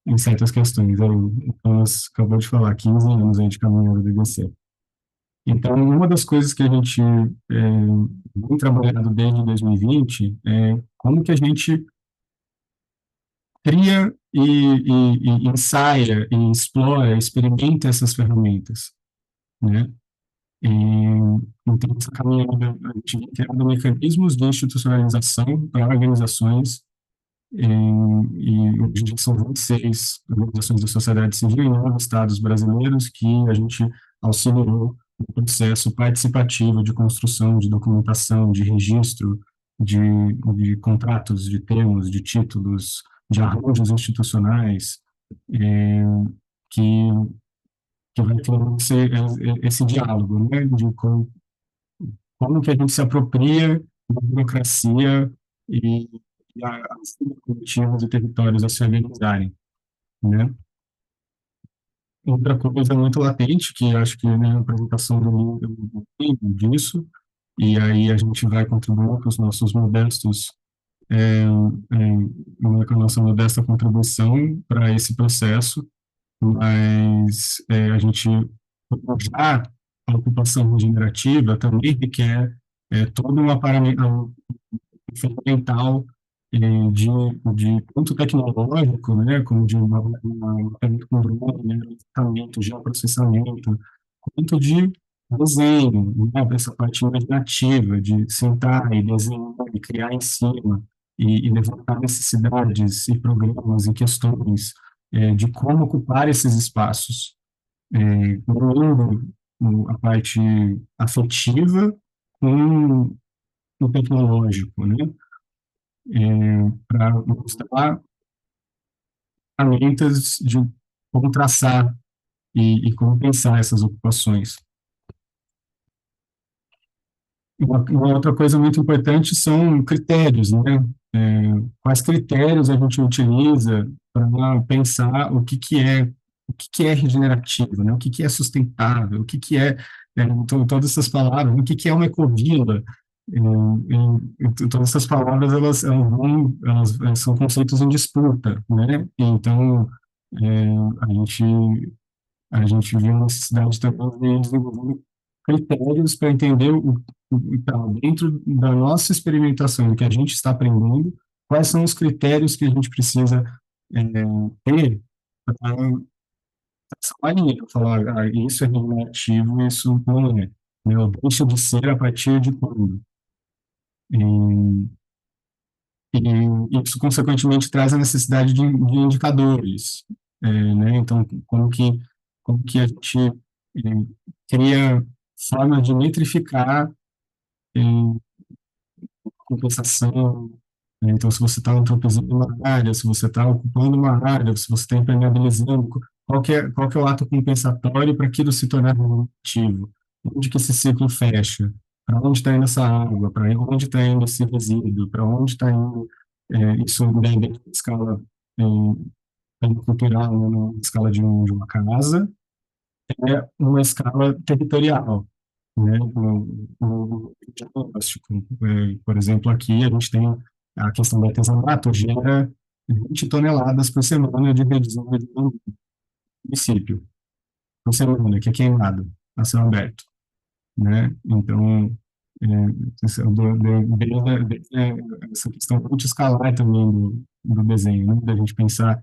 em certas questões. Então, nós acabou de falar, 15 anos aí de caminhada do IBC. Então, uma das coisas que a gente vem trabalhando desde 2020 é como que a gente cria e ensaia, e explora, experimenta essas ferramentas, né? E, então, essa caminhada, a gente vem criando mecanismos de institucionalização para organizações, e hoje já são 26 organizações da sociedade civil em 9 estados brasileiros que a gente auxiliou no processo participativo de construção de documentação, de registro, de, de contratos, de termos, de títulos, de arranjos institucionais, que, que vai ter esse diálogo, né, de como que a gente se apropria da burocracia e as coletivos e territórios a se organizarem, né? Outra coisa muito latente, que acho que na apresentação do livro tem disso, e aí a gente vai contribuir com os nossos modestos, com a nossa modesta contribuição para esse processo, mas a gente já a ocupação regenerativa também requer todo um aparelho ferramental de, de tanto tecnológico, né, como de mapeamento com drone, né, levantamento, geoprocessamento, quanto de desenho, né, essa parte imaginativa, de sentar e desenhar e criar em cima, e levantar necessidades e programas e questões de como ocupar esses espaços, unindo a parte afetiva com o tecnológico, né? Para mostrar ferramentas de como traçar e como pensar essas ocupações. Uma outra coisa muito importante são critérios, né? Quais critérios a gente utiliza para pensar o que que é regenerativo, né? O que que é sustentável, o que que é, então, todas essas palavras, o que que é uma ecovila, todas essas palavras elas são conceitos em disputa, né? Então a gente viu a necessidade também de desenvolver critérios para entender então, dentro da nossa experimentação, do que a gente está aprendendo, quais são os critérios que a gente precisa ter para essa linha, para falar, isso é regulativo, isso não é. Né? Ou deixa de ser a partir de quando. E, e isso, consequentemente, traz a necessidade de indicadores. Né? Então, como que a gente cria formas de metrificar compensação, né? Então, se você está antropizando uma área, se você está ocupando uma área, se você está impermeabilizando, qual que é o ato compensatório para aquilo se tornar ativo? Onde que esse ciclo fecha? Para onde está indo essa água? Para onde está indo esse resíduo? Para onde está indo isso dentro da escala cultural, né, na escala de uma casa, é uma escala territorial, né, no diagnóstico. Por exemplo, aqui a gente tem a questão do artesanato, gera 20 toneladas por semana de resíduo no município, por semana, que é queimado a céu aberto, né? Então, essa questão multi-escalar também do desenho, né? Da gente pensar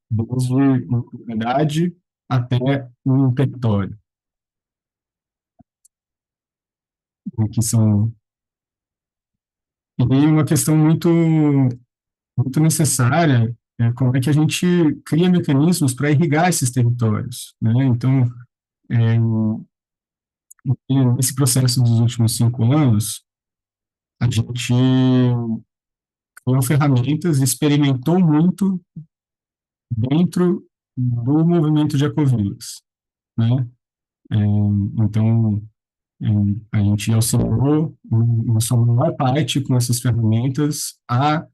desde uma comunidade até um território, né, que são e uma questão muito necessária como é que a gente cria mecanismos para irrigar esses territórios, né? Então, é, nesse processo dos últimos 5 anos, a gente criou ferramentas e experimentou muito dentro do movimento de ecovilas, né? Então, a gente auxiliou, na sua maior parte, com essas ferramentas, a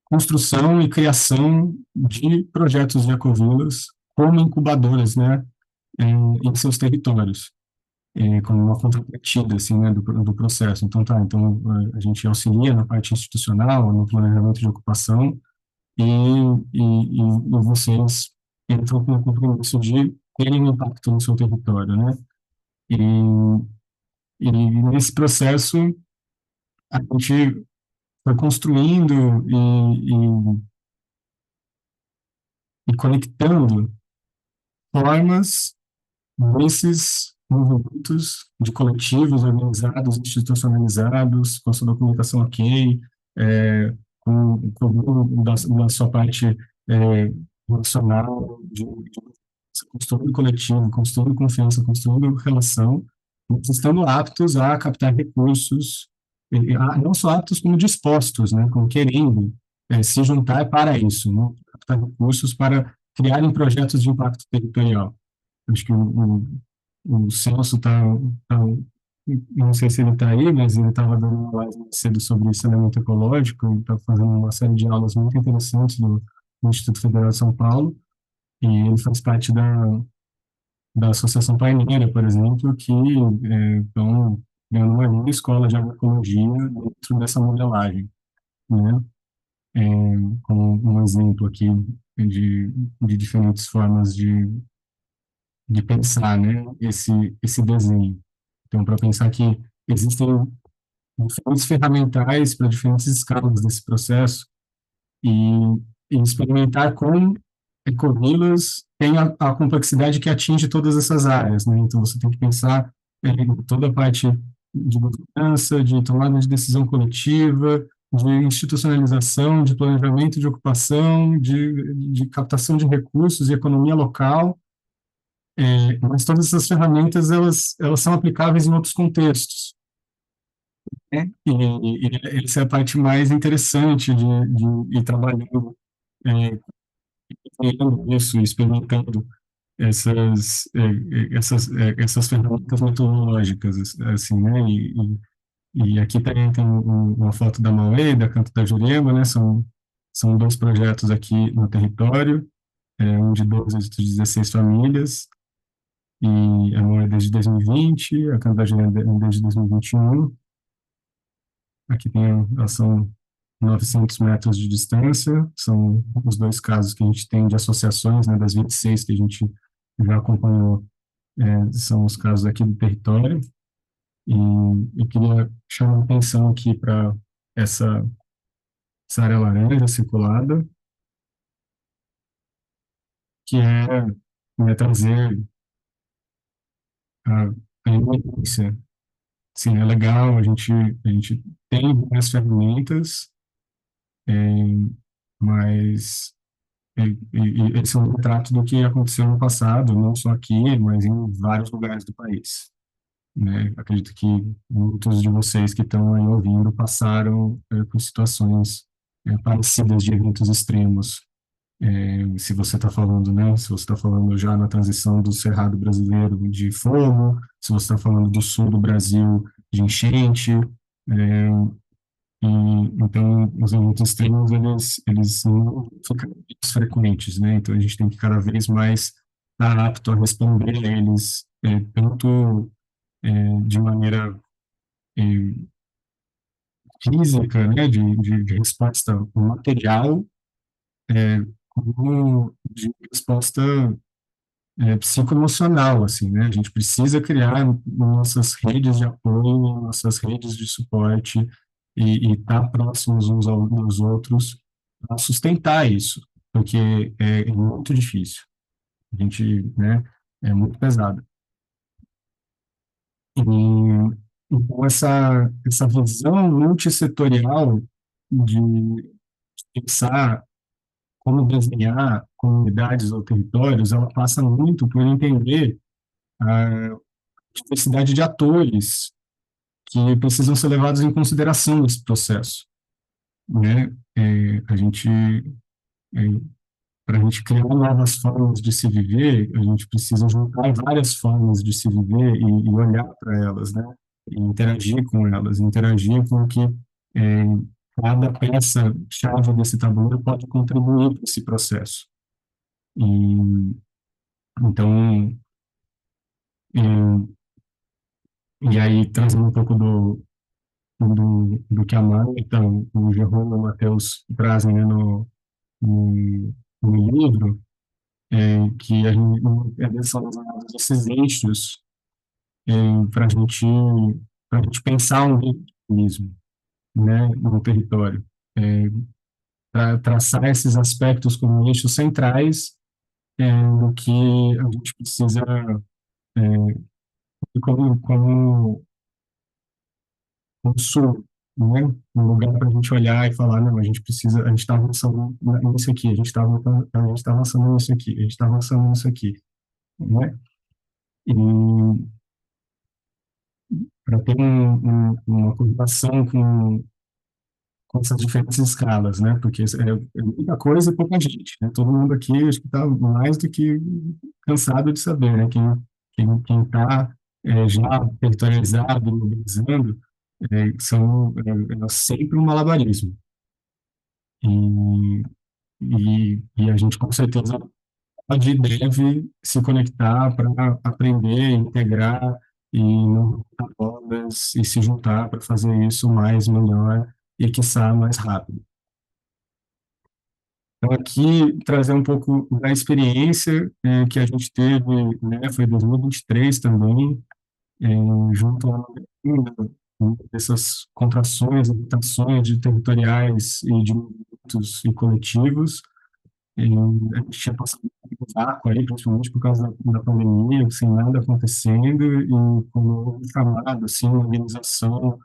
construção e criação de projetos de ecovilas como incubadoras, né, em seus territórios, como uma contrapartida, assim, né, do processo. Então, então a gente auxilia na parte institucional, no planejamento de ocupação, e vocês entram com o compromisso de terem um impacto no seu território, né? E, e nesse processo, a gente foi construindo e conectando formas desses movimentos de coletivos organizados, institucionalizados, com a sua documentação ok, da sua parte relacional, construindo coletivo, construindo confiança, construindo relação, mas estando aptos a captar recursos, não só aptos como dispostos, né, como querendo se juntar para isso, né, captar recursos para criarem projetos de impacto territorial. Acho que o Celso não sei se ele está aí, mas ele estava dando uma live mais cedo sobre saneamento ecológico, ele está fazendo uma série de aulas muito interessantes no Instituto Federal de São Paulo, e ele faz parte da Associação Paineira, por exemplo, que estão ganhando uma linda escola de agroecologia dentro dessa modelagem, né? Como um exemplo aqui de diferentes formas de pensar, né, esse desenho. Então, para pensar que existem diferentes ferramentais para diferentes escalas desse processo e, e experimentar como Ecovilas tem a complexidade que atinge todas essas áreas, né? Então, você tem que pensar em toda a parte de governança, de tomada de decisão coletiva, de institucionalização, de planejamento de ocupação, de captação de recursos e economia local, mas todas essas ferramentas, elas são aplicáveis em outros contextos, né? E essa é a parte mais interessante de ir trabalhando, criando isso, experimentando essas ferramentas metodológicas, assim, né? E aqui tem uma foto da Mauê, da Canto da Jurema, né? São dois projetos aqui no território, um de 12 e outro de 16 famílias, e a Mauê desde 2020, a Canto da Jurema desde 2021. Aqui elas são 900 metros de distância, são os dois casos que a gente tem de associações, né, das 26 que a gente já acompanhou, são os casos aqui do território. E eu queria chamar a atenção aqui para essa, essa área laranja circulada, que é trazer a, a emergência. Sim, é legal, a gente tem várias ferramentas, é, mas esse é um retrato do que aconteceu no passado, não só aqui, mas em vários lugares do país, né? Acredito que muitos de vocês que estão aí ouvindo passaram por situações parecidas de eventos extremos. Se você está falando, né? Se você está falando já na transição do Cerrado brasileiro de fogo, se você está falando do sul do Brasil de enchente, é, e, então os eventos extremos eles não ficam mais frequentes, né? Então a gente tem que cada vez mais estar apto a responder a eles, tanto de maneira é, física, né, de resposta material, como de resposta psicoemocional, assim, né? A gente precisa criar nossas redes de apoio, nossas redes de suporte e estar próximos uns aos outros para sustentar isso, porque é muito difícil. A gente, né, é muito pesado. E, então, essa visão multissetorial de pensar como desenhar comunidades ou territórios, ela passa muito por entender a diversidade de atores que precisam ser levados em consideração nesse processo, né? A gente, para a gente criar novas formas de se viver, a gente precisa juntar várias formas de se viver e olhar para elas, né? E interagir com elas, interagir com o que é, cada peça-chave desse tabuleiro pode contribuir para esse processo. E, então, e aí, trazendo um pouco do que a Marta, o Jerônimo e o Matheus trazem, né, no livro, que a gente, às vezes são usados esses eixos para a gente pensar um mesmo, né, no território, para traçar esses aspectos como eixos centrais do que a gente precisa, como sul, né? Um lugar para a gente olhar e falar, não, a gente precisa, a gente está avançando nisso aqui, a gente tá avançando nisso aqui, a gente está avançando nisso aqui, né? E para ter uma coordenação com essas diferentes escalas, né? Porque muita coisa e pouca gente, né? Todo mundo aqui acho que está mais do que cansado de saber, né? Quem está já territorializado, mobilizando, é sempre um malabarismo. E a gente com certeza pode e deve se conectar para aprender, integrar e não juntar bolas e se juntar para fazer isso mais, melhor e, quiçá, mais rápido. Então, aqui, trazer um pouco da experiência que a gente teve, né, foi 2023 também, junto a dessas contrações, habitações de territoriais e de movimentos e coletivos. E a gente tinha passado um vácuo aí, principalmente por causa da pandemia, sem nada acontecendo, e com um chamado, assim, uma organização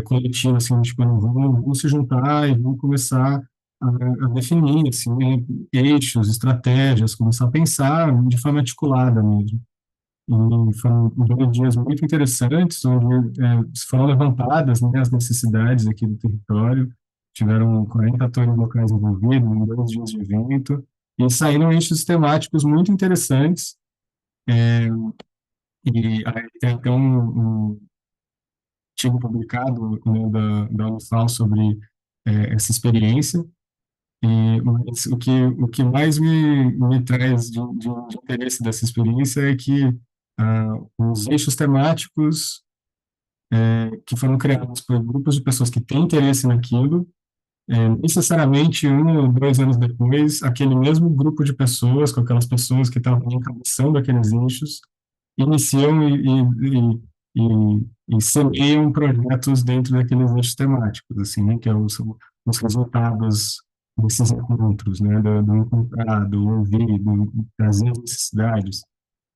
coletiva, assim, tipo, não, vamos se juntar e vamos começar a definir, assim, né, eixos, estratégias, começar a pensar de forma articulada mesmo. E foram 2 dias muito interessantes, onde foram levantadas, né, as necessidades aqui do território. Tiveram 40 atores locais envolvidos em 2 dias de evento, e saíram eixos temáticos muito interessantes. E aí tem até um artigo publicado, né, da Unifal sobre essa experiência. Mas o que mais me traz de interesse dessa experiência é que os eixos temáticos que foram criados por grupos de pessoas que têm interesse naquilo, necessariamente 1 ou 2 anos depois, aquele mesmo grupo de pessoas, com aquelas pessoas que estavam encabeçando aqueles eixos, iniciam e semeiam projetos dentro daqueles eixos temáticos, assim, né, que são os resultados desses encontros, né, do encontrar, do ouvir, do trazer as necessidades.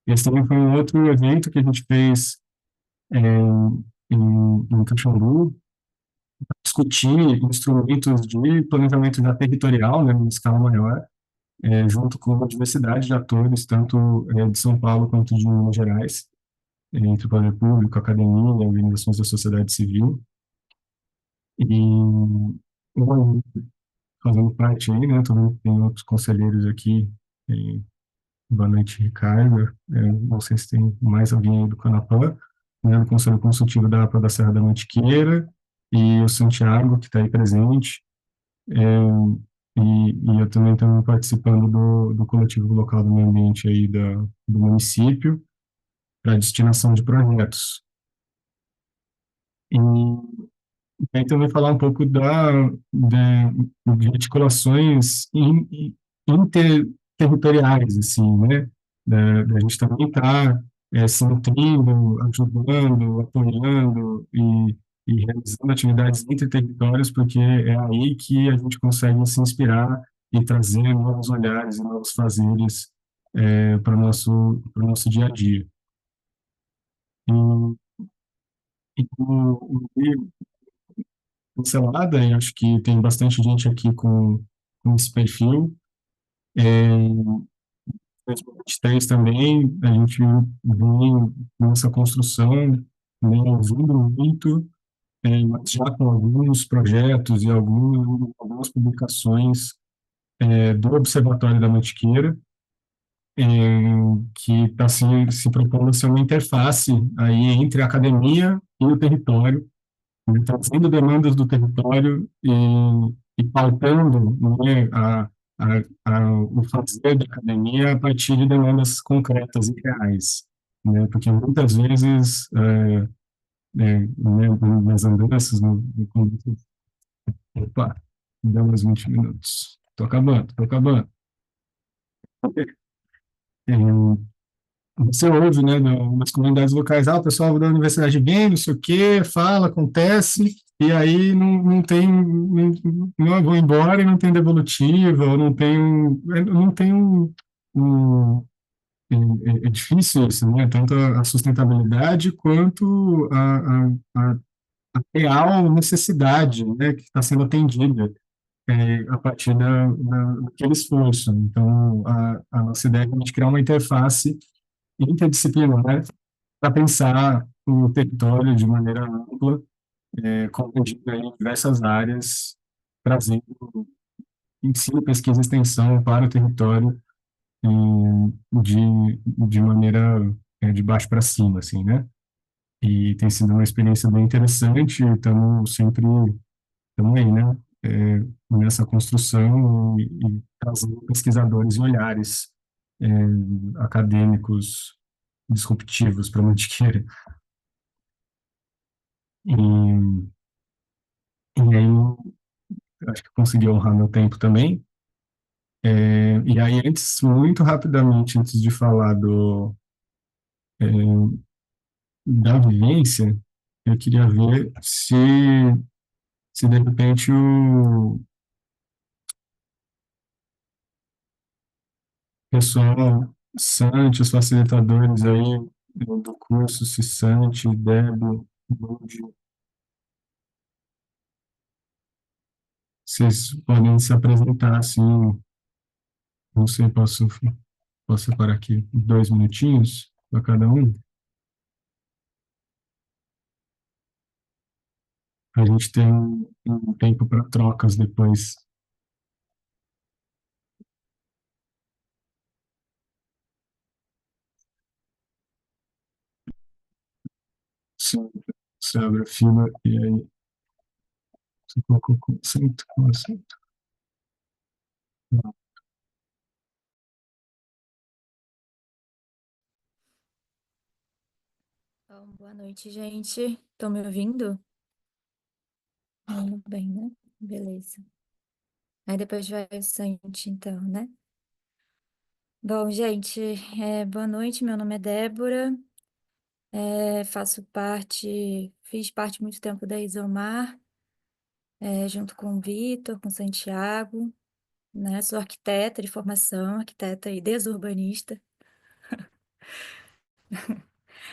Esse também foi um outro evento que a gente fez em Caxambu, discutir instrumentos de planejamento já territorial, né, em escala maior, junto com uma diversidade de atores, tanto de São Paulo quanto de Minas Gerais, entre o poder público, academia, organizações da sociedade civil. E eu, fazendo parte aí, né, também tem outros conselheiros aqui, eh, boa noite, Ricardo, não sei se tem mais alguém aí do Canapan, né, do Conselho Consultivo da APA da Serra da Mantiqueira, e o Santiago, que está aí presente, e eu também estou participando do coletivo local do meio ambiente aí do município, para destinação de projetos. E aí também falar um pouco de articulações interterritoriais, assim, né? Da gente também estar se nutrindo, ajudando, apoiando e realizando atividades entre territórios, porque é aí que a gente consegue se inspirar e trazer novos olhares e novos fazeres para o nosso dia a dia. E pincelada, e acho que tem bastante gente aqui com esse perfil. Em 2023 também, a gente vem nessa construção, vem ouvindo muito, mas já com alguns projetos e algumas publicações do Observatório da Mantiqueira, é, que está se propondo a ser uma interface aí entre a academia e o território, né, trazendo demandas do território e pautando, né, o fazer da academia a partir de demandas concretas e reais, né, porque muitas vezes, né, nas andanças, opa, dá uns 20 minutos, estou acabando. É, Você ouve, né, nas comunidades locais, o pessoal da universidade vem, não sei o quê, fala, acontece, e aí não tem, não vão embora e não tem devolutiva, ou é difícil isso, né, tanto a sustentabilidade quanto a real necessidade, né, que está sendo atendida a partir daquele esforço. Então, a nossa ideia é a gente criar uma interface interdisciplinar para pensar o território de maneira ampla, compreendido em diversas áreas, trazendo ensino, pesquisa e extensão para o território de maneira de baixo para cima, assim, né? E tem sido uma experiência bem interessante, estamos aí, né? Nessa construção e trazendo pesquisadores e olhares é, acadêmicos disruptivos para Mantiqueira. E, e aí eu acho que eu consegui honrar meu tempo também. E aí, muito rapidamente, antes de falar da vivência, eu queria ver se de repente o pessoal, Sante, os facilitadores aí do curso, se Sante, Debo, Lud, vocês podem se apresentar assim, não sei, posso separar aqui 2 minutinhos para cada um, para a gente ter um tempo para trocas depois. Sim, você abre a fila e aí você colocou com acento. Bom, boa noite, gente. Estão me ouvindo? Indo bem, né? Beleza. Aí depois vai o Santi, então, né? Bom, gente, boa noite. Meu nome é Débora. Fiz parte muito tempo da Isomar, junto com o Vitor, com o Santiago, né? Sou arquiteta de formação, arquiteta e desurbanista.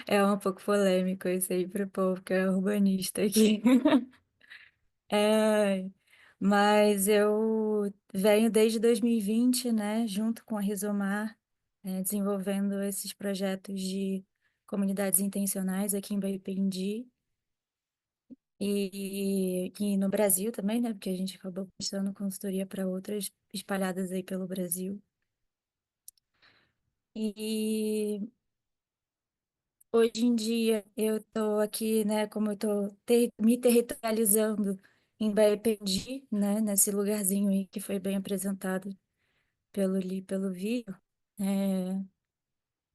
É um pouco polêmico isso aí para o povo que é urbanista aqui. É, mas eu venho desde 2020, né, junto com a Rizomar, desenvolvendo esses projetos de comunidades intencionais aqui em Baipendi e no Brasil também, né, porque a gente acabou prestando consultoria para outras espalhadas aí pelo Brasil. E hoje em dia eu estou aqui, né, como eu estou me territorializando em Baipendi, né, nesse lugarzinho aí que foi bem apresentado pelo Vitor,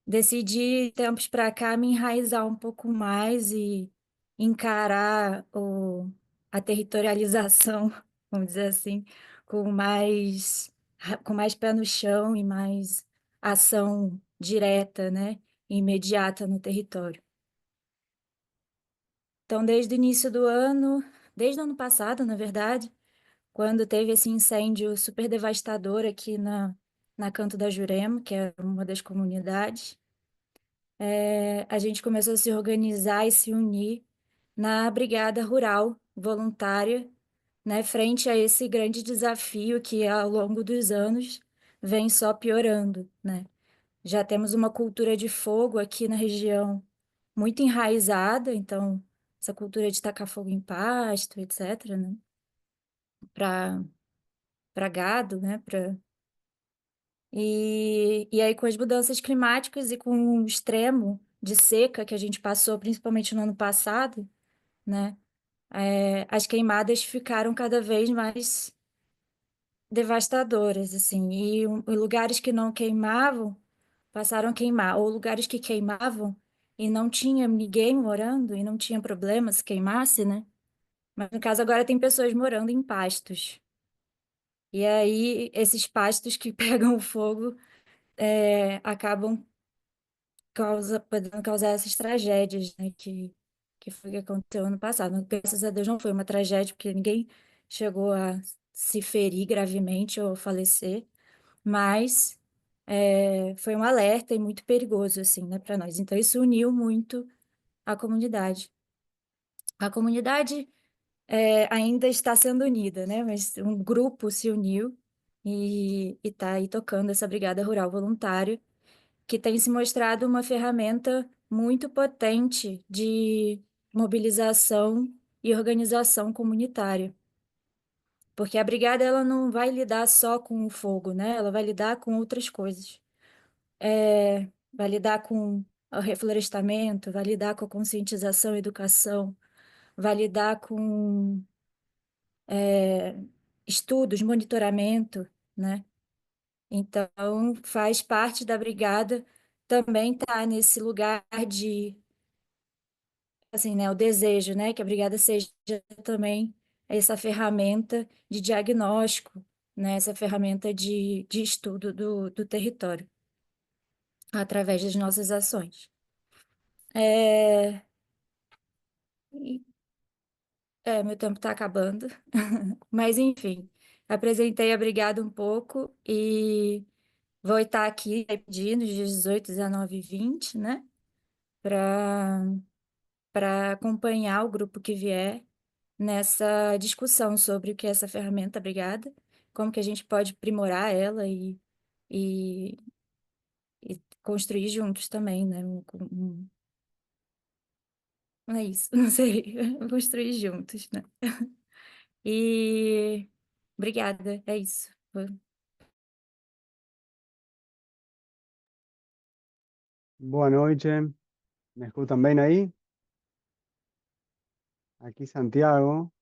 decidi, tempos para cá, me enraizar um pouco mais e encarar a territorialização, vamos dizer assim, com mais pé no chão e mais ação direta, né, imediata no território. Então, desde o ano passado, na verdade, quando teve esse incêndio super devastador aqui na Canto da Jurema, que é uma das comunidades, a gente começou a se organizar e se unir na Brigada Rural Voluntária, né, frente a esse grande desafio que, ao longo dos anos, vem só piorando, né? Já temos uma cultura de fogo aqui na região muito enraizada, então, essa cultura de tacar fogo em pasto, etc., né? Para gado, né? E aí, com as mudanças climáticas e com o extremo de seca que a gente passou, principalmente no ano passado, né? As queimadas ficaram cada vez mais devastadoras, assim. E lugares que não queimavam passaram a queimar, ou lugares que queimavam e não tinha ninguém morando e não tinha problema se queimasse, né? Mas no caso agora tem pessoas morando em pastos. E aí esses pastos que pegam fogo acabam podendo causar essas tragédias, né, que foi o que aconteceu ano passado. Graças a Deus não foi uma tragédia, porque ninguém chegou a se ferir gravemente ou falecer, mas foi um alerta e muito perigoso, assim, né, para nós. Então, isso uniu muito a comunidade. A comunidade ainda está sendo unida, né, mas um grupo se uniu e está aí tocando essa Brigada Rural Voluntária, que tem se mostrado uma ferramenta muito potente de mobilização e organização comunitária. Porque a brigada ela não vai lidar só com o fogo, né? Ela vai lidar com outras coisas. Vai lidar com o reflorestamento, vai lidar com a conscientização e educação, vai lidar com estudos, monitoramento, né? Então, faz parte da brigada também estar nesse lugar de, assim, né, o desejo, né, que a brigada seja também essa ferramenta de diagnóstico, né, essa ferramenta de estudo do território, através das nossas ações. Meu tempo tá acabando. Mas, enfim, apresentei a brigada um pouco e vou estar aqui pedindo de 18, 19 e 20, né? Para acompanhar o grupo que vier nessa discussão sobre o que é essa ferramenta brigada, como que a gente pode aprimorar ela e, e construir juntos também, né? Não é isso, não sei, construir juntos, né? E obrigada, é isso. Boa noite, ¿me escuchan bien ahí? Aquí Santiago.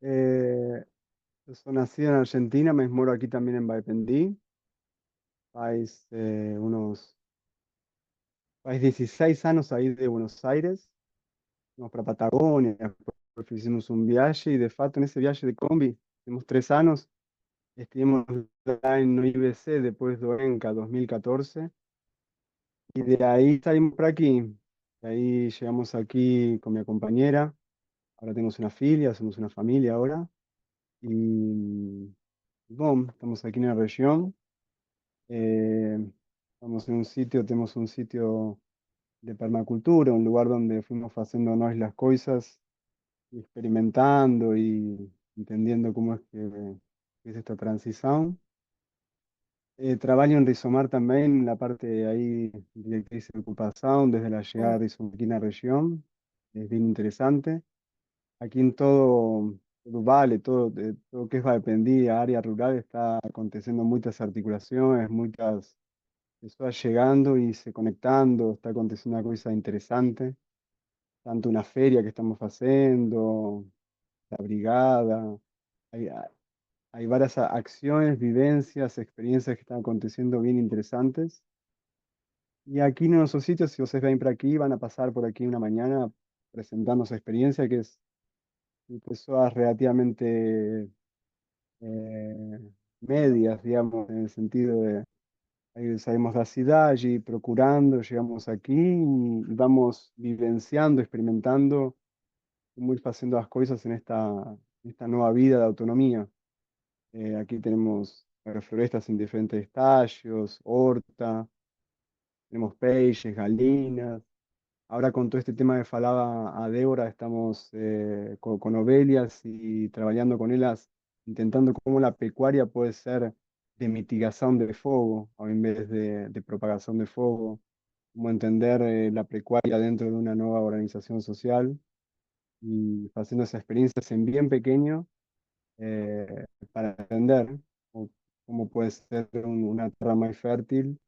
Yo soy nacido en Argentina, me moro aquí también en Baipendí, país, país 16 años ahí de Buenos Aires, fuimos para Patagonia, después hicimos un viaje y de fato en ese viaje de combi, hicimos 3 años, estuvimos en IBC después de Orenca 2014 y de ahí salimos para aquí, de ahí llegamos aquí con mi compañera, ahora tenemos una filia, somos una familia ahora y bueno, estamos aquí en la región. Estamos en un sitio, tenemos un sitio de permacultura, un lugar donde fuimos haciéndonos las cosas, y experimentando y entendiendo cómo es que es esta transición. Trabajo en Rizomar también, la parte ahí directriz de ocupación, desde la llegada de Rizomar aquí en la región, es bien interesante. Aquí en todo Vale, todo que es Valpendí, área rural, está aconteciendo muchas articulaciones, muchas pessoas llegando y se conectando, está aconteciendo una cosa interesante, tanto una feria que estamos haciendo, la brigada, hay, hay varias acciones, vivencias, experiencias que están aconteciendo bien interesantes. Y aquí en nuestros sitios, si ustedes ven por aquí, van a pasar por aquí una mañana presentando su experiencia, que es de personas relativamente eh, medias, digamos, en el sentido de ahí salimos de la ciudad y procurando, llegamos aquí y vamos vivenciando, experimentando cómo ir haciendo las cosas en esta nueva vida de autonomía. Aquí tenemos florestas en diferentes estadios, horta, tenemos peces, galinas. Ahora con todo este tema que falaba a Débora, estamos con Ovelias y trabajando con ellas, intentando cómo la pecuaria puede ser de mitigación de fuego, o en vez de propagación de fuego, cómo entender la pecuaria dentro de una nueva organización social y haciendo esas experiencias en bien pequeño para entender cómo puede ser una tierra más fértil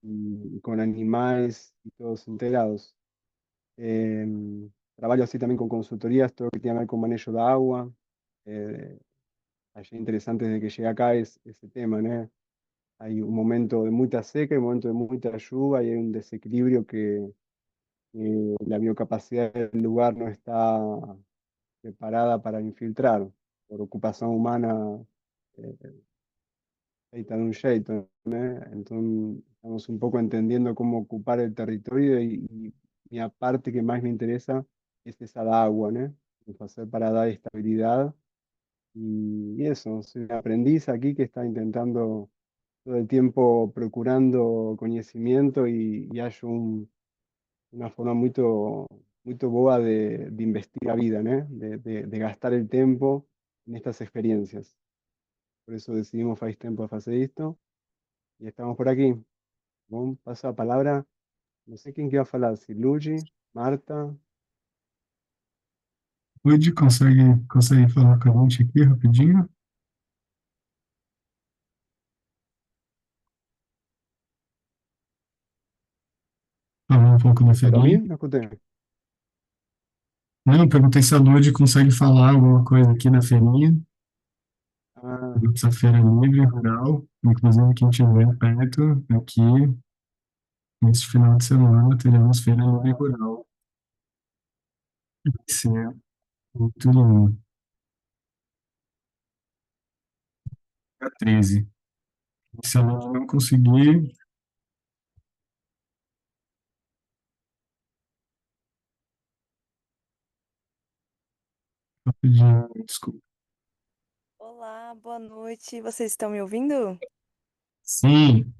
y con animales y todos integrados. Eh, Trabajo así también con consultorías, todo lo que tiene que ver con manejo de agua. Eh, Allí interesante desde que llegué acá es ese tema, ¿no? Hay un momento de mucha seca y un momento de mucha lluvia y hay un desequilibrio que la biocapacidad del lugar no está preparada para infiltrar por ocupación humana. eh, Ahí está un jeito, ¿no? Entonces estamos un poco entendiendo cómo ocupar el territorio y la parte que más me interesa es esa de agua, ¿no? Hacer para dar estabilidad y eso, soy un aprendiz aquí que está intentando todo el tiempo procurando conocimiento y hay una forma muy, muy boa de investigar la vida, ¿no? De gastar el tiempo en estas experiencias. Por eso decidimos hace tiempo hacer esto y estamos por aquí. Bom, paso a palabra. Não sei quem que vai falar, se Luigi, Marta. Luigi, consegue falar com a gente aqui rapidinho? Falar um pouco da Para feirinha? mim, não escutei. Não, eu perguntei se a Luigi consegue falar alguma coisa aqui da feirinha, Ah, essa feira livre, rural. Inclusive, quem estiver perto, aqui, neste final de semana, teremos feira livre rural. Vai ser muito lindo. Dia 13. Se a Luigi não conseguir, Rapidinho, desculpa. Olá, boa noite. Vocês estão me ouvindo? Sim,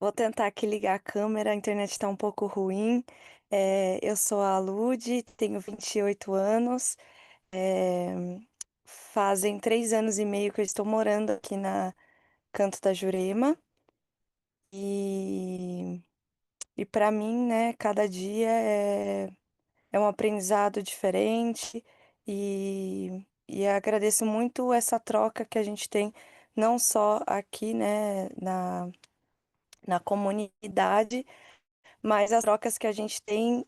Vou tentar aqui ligar a câmera, a internet está um pouco ruim. Eu sou a Lude, tenho 28 anos. É, Fazem 3 anos e meio que eu estou morando aqui na Canto da Jurema. E, e para mim, né, cada dia é um aprendizado diferente. E agradeço muito essa troca que a gente tem, não só aqui, né, na comunidade, mas as trocas que a gente tem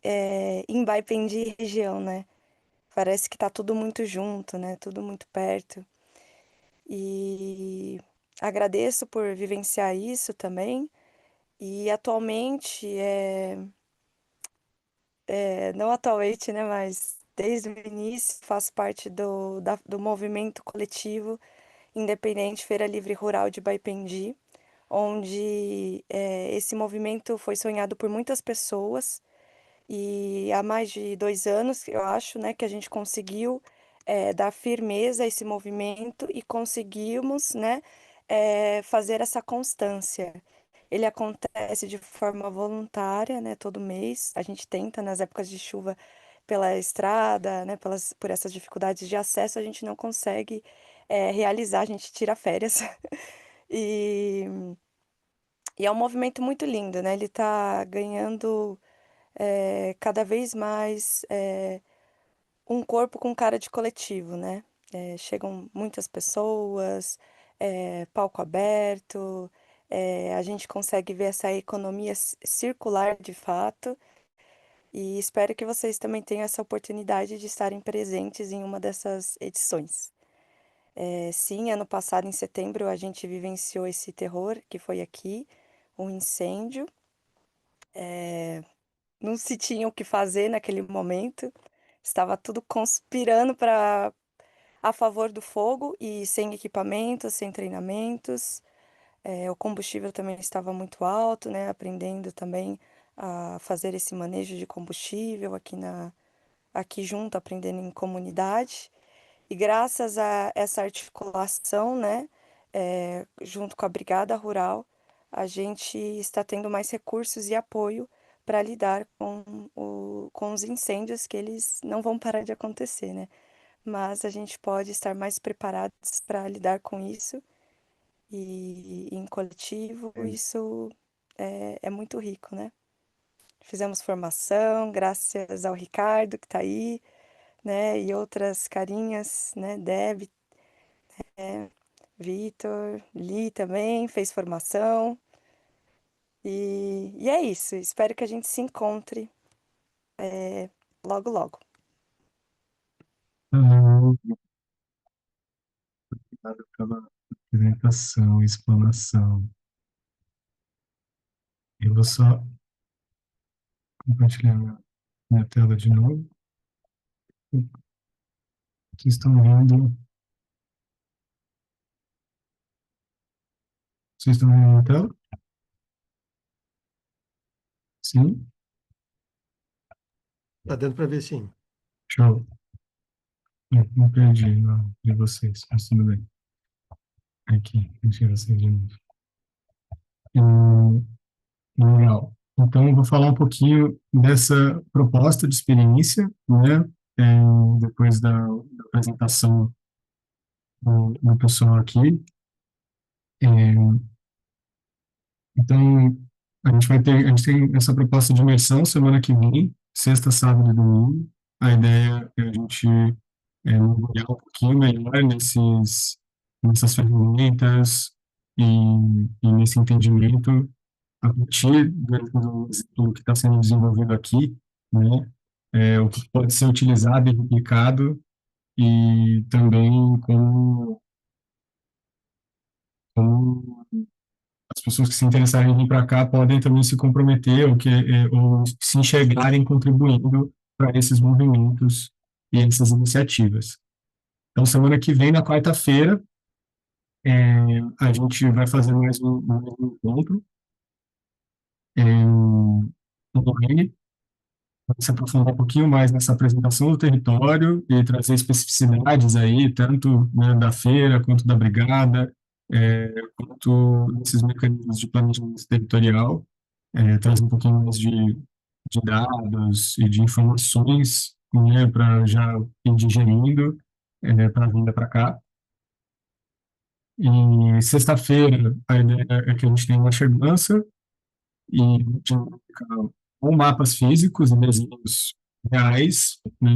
em Baipendi e região, né? Parece que tá tudo muito junto, né? Tudo muito perto. E agradeço por vivenciar isso também. E atualmente, não atualmente, né? Mas desde o início faço parte do movimento coletivo independente Feira Livre Rural de Baipendi, onde esse movimento foi sonhado por muitas pessoas. E há mais de 2 anos, eu acho, né, que a gente conseguiu dar firmeza a esse movimento e conseguimos, né, fazer essa constância. Ele acontece de forma voluntária, né, todo mês. A gente tenta, nas épocas de chuva, pela estrada, né, por essas dificuldades de acesso, a gente não consegue realizar, a gente tira férias. E, e é um movimento muito lindo, né? Ele está ganhando cada vez mais um corpo com cara de coletivo, né? Chegam muitas pessoas, palco aberto, a gente consegue ver essa economia circular de fato, e espero que vocês também tenham essa oportunidade de estarem presentes em uma dessas edições. Sim, ano passado, em setembro, a gente vivenciou esse terror que foi aqui, um incêndio. Não se tinha o que fazer naquele momento. Estava tudo conspirando para a favor do fogo e sem equipamentos, sem treinamentos. O combustível também estava muito alto, né? Aprendendo também a fazer esse manejo de combustível aqui junto, aprendendo em comunidade. E graças a essa articulação, né, junto com a Brigada Rural, a gente está tendo mais recursos e apoio para lidar com os incêndios, que eles não vão parar de acontecer, né? Mas a gente pode estar mais preparados para lidar com isso e em coletivo, isso é muito rico, né? Fizemos formação, graças ao Ricardo, que está aí, né? E outras carinhas, né? Deb, Vitor, Li também fez formação. E é isso. Espero que a gente se encontre logo, logo. obrigado pela apresentação, explanação. Eu vou só compartilhar minha tela de novo. Vocês estão vendo? Vocês estão vendo minha tela? Sim? Tá dando para ver sim. Show. Não perdi, não, de vocês, mas tudo bem. Aqui, deixa vocês de novo. Legal. Então, eu vou falar um pouquinho dessa proposta de experiência, né? É, depois da apresentação do pessoal aqui. É, então, a gente tem essa proposta de imersão semana que vem, sexta, sábado e domingo. A ideia é a gente mergulhar um pouquinho melhor nessas ferramentas e nesse entendimento a partir do que está sendo desenvolvido aqui, né, o que pode ser utilizado e replicado e também como as pessoas que se interessarem em vir para cá podem também se comprometer ou se enxergarem contribuindo para esses movimentos e essas iniciativas. Então, semana que vem, na quarta-feira, a gente vai fazer mais um encontro online se aprofundar um pouquinho mais nessa apresentação do território e trazer especificidades aí, tanto, né, da feira, quanto da brigada, quanto desses mecanismos de planejamento territorial, trazer um pouquinho mais de dados e de informações, né, para já ir digerindo, para a vinda para cá. E sexta-feira, a ideia é que a gente tenha uma chegança e com mapas físicos e desenhos reais, né,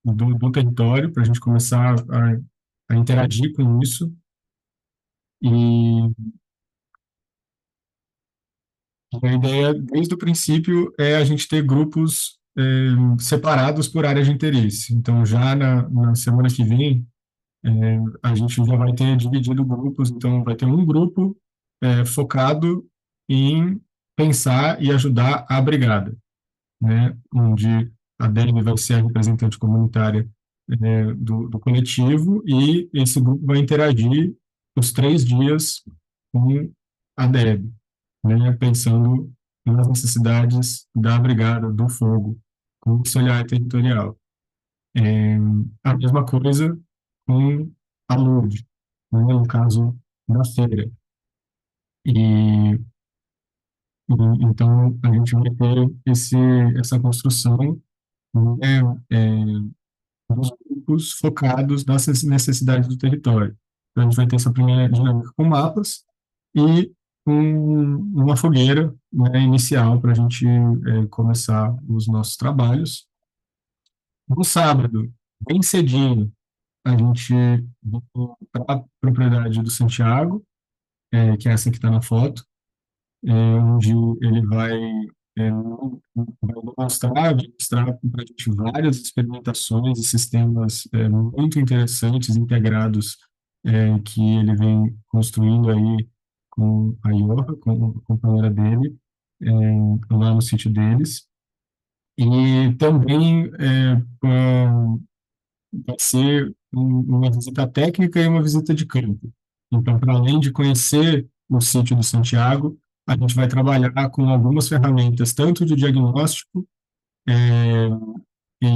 do território, para a gente começar a interagir com isso. E a ideia, desde o princípio, é a gente ter grupos separados por área de interesse. Então, já na semana que vem, a gente já vai ter dividido grupos. Então, vai ter um grupo focado em pensar e ajudar a brigada, né, onde a Deb vai ser a representante comunitária do coletivo, e esse grupo vai interagir os 3 dias com a Deb, né, pensando nas necessidades da Brigada do Fogo, com esse olhar territorial. A mesma coisa com a Lourdes, né, no caso da feira. E, então, a gente vai ter essa construção, né, dos grupos focados nas necessidades do território. Então, a gente vai ter essa primeira dinâmica com mapas e uma fogueira, né, inicial para a gente começar os nossos trabalhos. No sábado, bem cedinho, a gente vai para a propriedade do Santiago, que é essa que está na foto, onde ele vai mostrar para a gente várias experimentações e sistemas muito interessantes, integrados, que ele vem construindo aí com a Iorra, com a companheira dele, lá no sítio deles. E também vai ser uma visita técnica e uma visita de campo. Então, para além de conhecer o sítio do Santiago, a gente vai trabalhar com algumas ferramentas, tanto de diagnóstico, é, e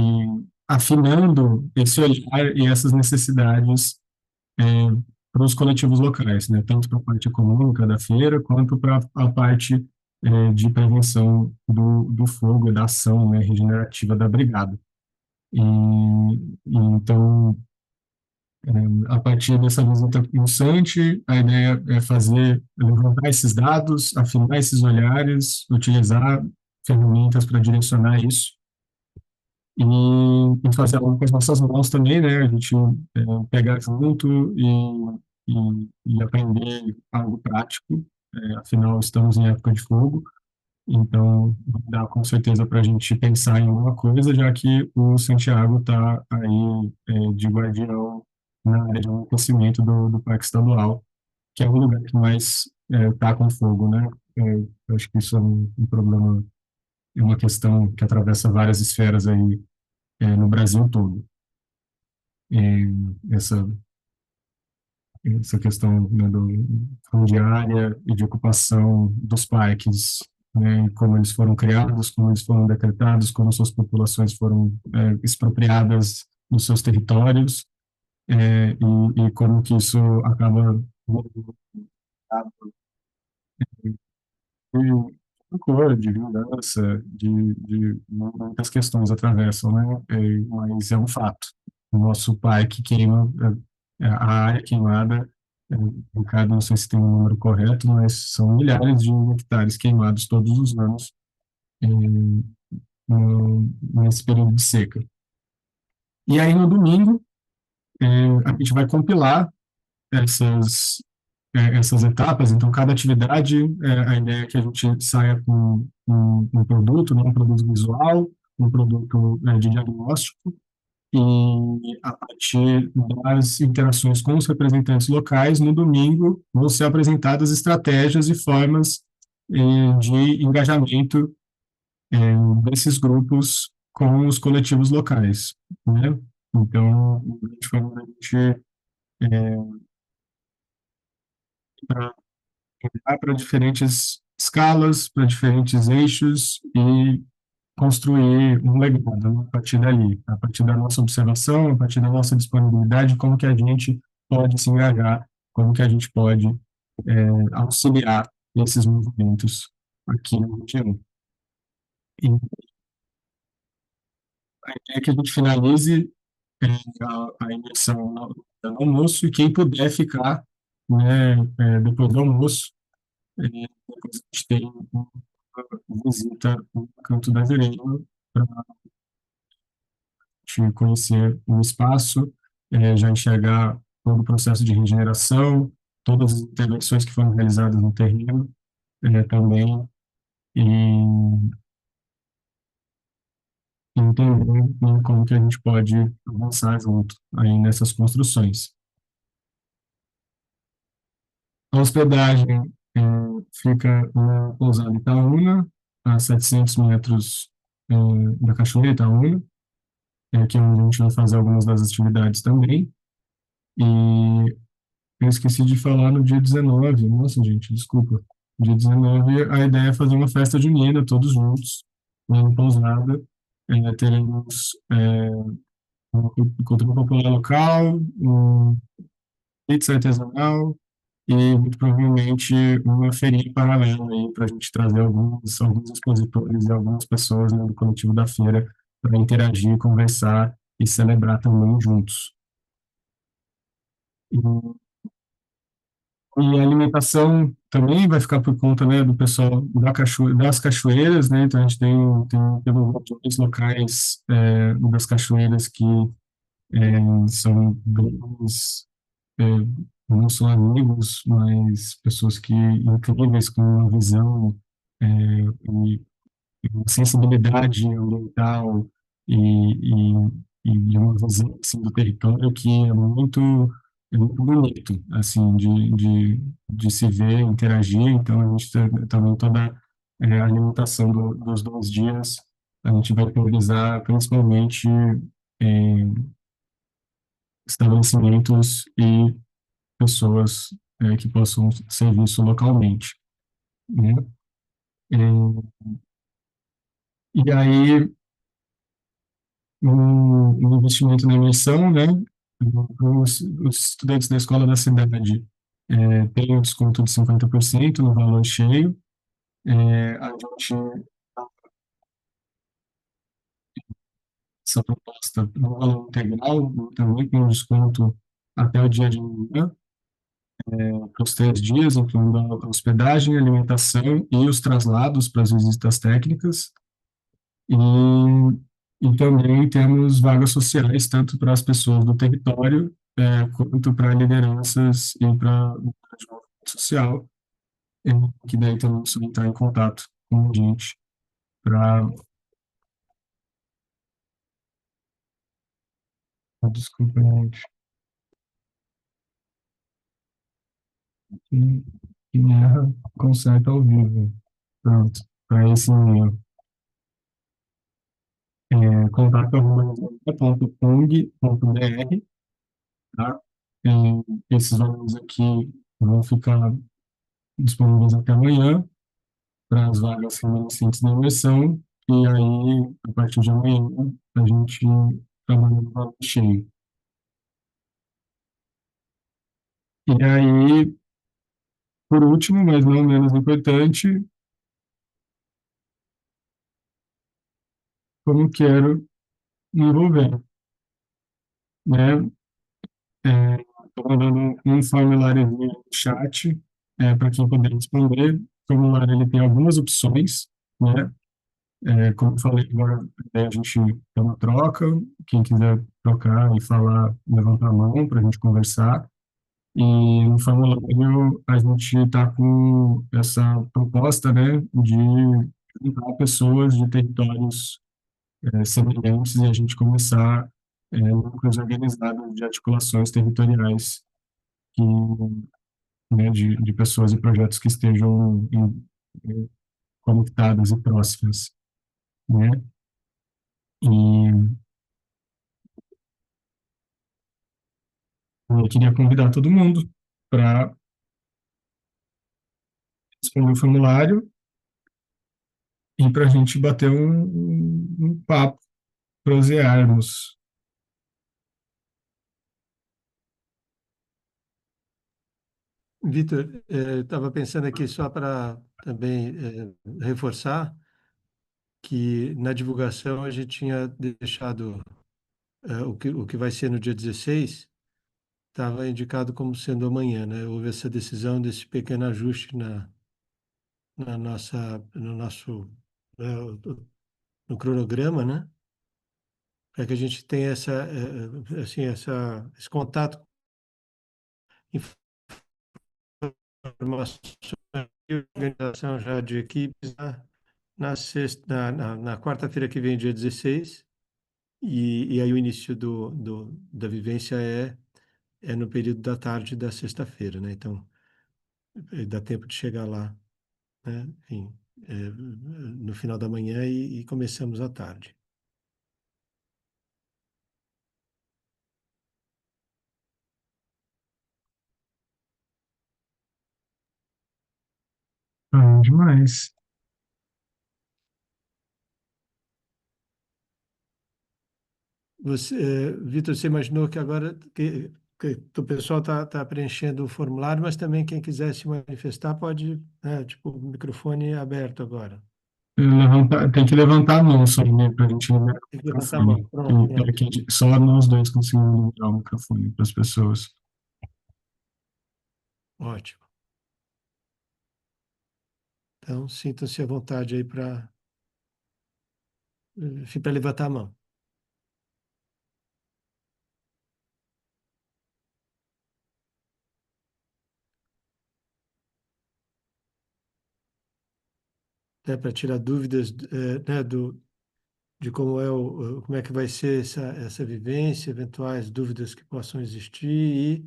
afinando esse olhar e essas necessidades é, para os coletivos locais, né? Tanto para a parte econômica da feira, quanto para a parte de prevenção do fogo e da ação, né, regenerativa da brigada. Então, a partir dessa visita pulsante, a ideia é levantar esses dados, afinar esses olhares, utilizar ferramentas para direcionar isso e fazer algo com as nossas mãos também, né? A gente pegar junto e aprender algo prático. Afinal, estamos em época de fogo, então dá com certeza para a gente pensar em alguma coisa, já que o Santiago está aí de guardião na área de abastecimento do Parque Estadual, que é o lugar que mais está com fogo, né? Eu acho que isso é um problema, é uma questão que atravessa várias esferas aí no Brasil todo. Essa essa questão, né, fundiária e de ocupação dos parques, né, como eles foram criados, como eles foram decretados, como suas populações foram expropriadas nos seus territórios, e como que isso acaba de cor, de vingança, de muitas questões atravessam, né? Mas é um fato. O nosso parque queima, a área queimada, Ricardo, não sei se tem o número correto, mas são milhares de hectares queimados todos os anos nesse período de seca. E aí, no domingo, a gente vai compilar essas, essas etapas. Então, cada atividade, a ideia é que a gente saia com um produto, né, um produto visual, um produto de diagnóstico, e a partir das interações com os representantes locais, no domingo, vão ser apresentadas estratégias e formas de engajamento desses grupos com os coletivos locais, né? Então, a gente foi a gente para diferentes escalas, para diferentes eixos, e construir um legado, né, a partir dali, a partir da nossa observação, a partir da nossa disponibilidade, como que a gente pode se engajar, como que a gente pode auxiliar esses movimentos aqui na região. E a ideia é que a gente finalize a imersão no almoço e quem puder ficar, né, depois do almoço, depois a gente tem uma visita no Canto da Verema para te conhecer o espaço, já enxergar todo o processo de regeneração, todas as intervenções que foram realizadas no terreno, também, e entender, né, como que a gente pode avançar junto aí nessas construções. A hospedagem fica na pousada Itaúna, a 700 metros da Cachoeira Itaúna, que é onde a gente vai fazer algumas das atividades também. E eu esqueci de falar no dia 19, nossa, gente, desculpa. Dia 19, a ideia é fazer uma festa junina, todos juntos, lá na pousada. Teremos uma cultura popular local, pizza artesanal e, muito provavelmente, uma feirinha paralela aí para a gente trazer alguns expositores e algumas pessoas, né, do coletivo da feira para interagir, conversar e celebrar também juntos. E a alimentação também vai ficar por conta, né, do pessoal das cachoeiras, né? Então a gente tem alguns locais das cachoeiras que são grandes, é, não só amigos, mas pessoas que incríveis com uma visão e uma sensibilidade ambiental e uma visão assim, do território que é muito bonito, assim, de se ver, interagir. Então, a gente também toda a alimentação dos 2 dias, a gente vai priorizar principalmente estabelecimentos e pessoas que possam servir isso localmente, né? E aí, um investimento na imersão, né? Os estudantes da escola da cidade têm um desconto de 50% no valor cheio. A gente, essa proposta no valor integral, também com um desconto até o dia de amanhã, para os 3 dias, incluindo a hospedagem, a alimentação e os traslados para as visitas técnicas. E também temos vagas sociais, tanto para as pessoas do território, quanto para lideranças e para o desenvolvimento social, que daí também só entrar em contato com a gente para... Desculpa, gente. Que erra, conserta ao vivo. Pronto, para esse e-mail. Contato@ong.br, tá? Esses valores aqui vão ficar disponíveis até amanhã para as vagas remanescentes da imersão, e aí, a partir de amanhã, a gente trabalha no valor cheio. E aí, por último, mas não menos importante, como quero me envolver, né? Estou mandando um formulário no chat para quem puder responder. O formulário ele tem algumas opções, né? Como eu falei, agora a gente tem uma troca. Quem quiser trocar e falar, levanta a mão para a gente conversar. E no formulário a gente está com essa proposta, né, de juntar pessoas de territórios semelhantes e a gente começar núcleos organizados de articulações territoriais que, né, de pessoas e projetos que estejam conectadas e próximas, né? E eu queria convidar todo mundo para responder o formulário e para a gente bater um papo, prosearmos. Vitor, estava pensando aqui só para também reforçar que na divulgação a gente tinha deixado o que vai ser no dia 16, estava indicado como sendo amanhã, né? Houve essa decisão desse pequeno ajuste no nosso, no cronograma, né? Para que a gente tenha assim, esse contato, informações e organização já de equipes na sexta, na quarta-feira que vem, dia 16, e aí o início da vivência é no período da tarde da sexta-feira, né? Então, dá tempo de chegar lá, né? Enfim, no final da manhã e começamos à tarde. Demais. Vitor, você imaginou que agora que o pessoal está preenchendo o formulário, mas também quem quiser se manifestar pode, né, tipo, o microfone é aberto agora. Tem que levantar a mão só, né, para a gente liberar o Tem que levantar a mão. microfone. Pronto, Para pronto. que só nós dois conseguimos liberar o microfone para as pessoas. Ótimo. Então, sintam-se à vontade aí para levantar a mão. Né, para tirar dúvidas, né, de como como é que vai ser essa vivência, eventuais dúvidas que possam existir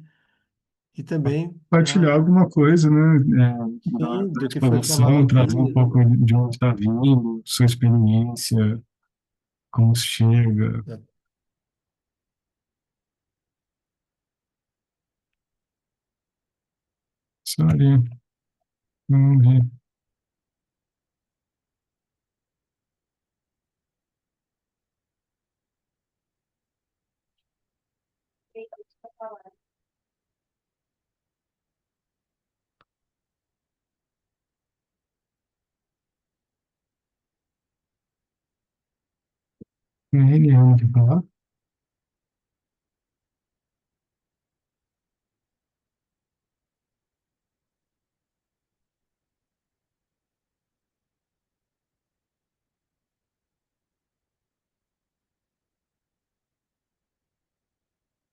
e também Compartilhar alguma coisa, né, da do que foi falado exposição, aqui. trazer um pouco de onde está vindo, sua experiência, como se chega. Né? Isso aí. Vamos ver. Eliane, quer falar?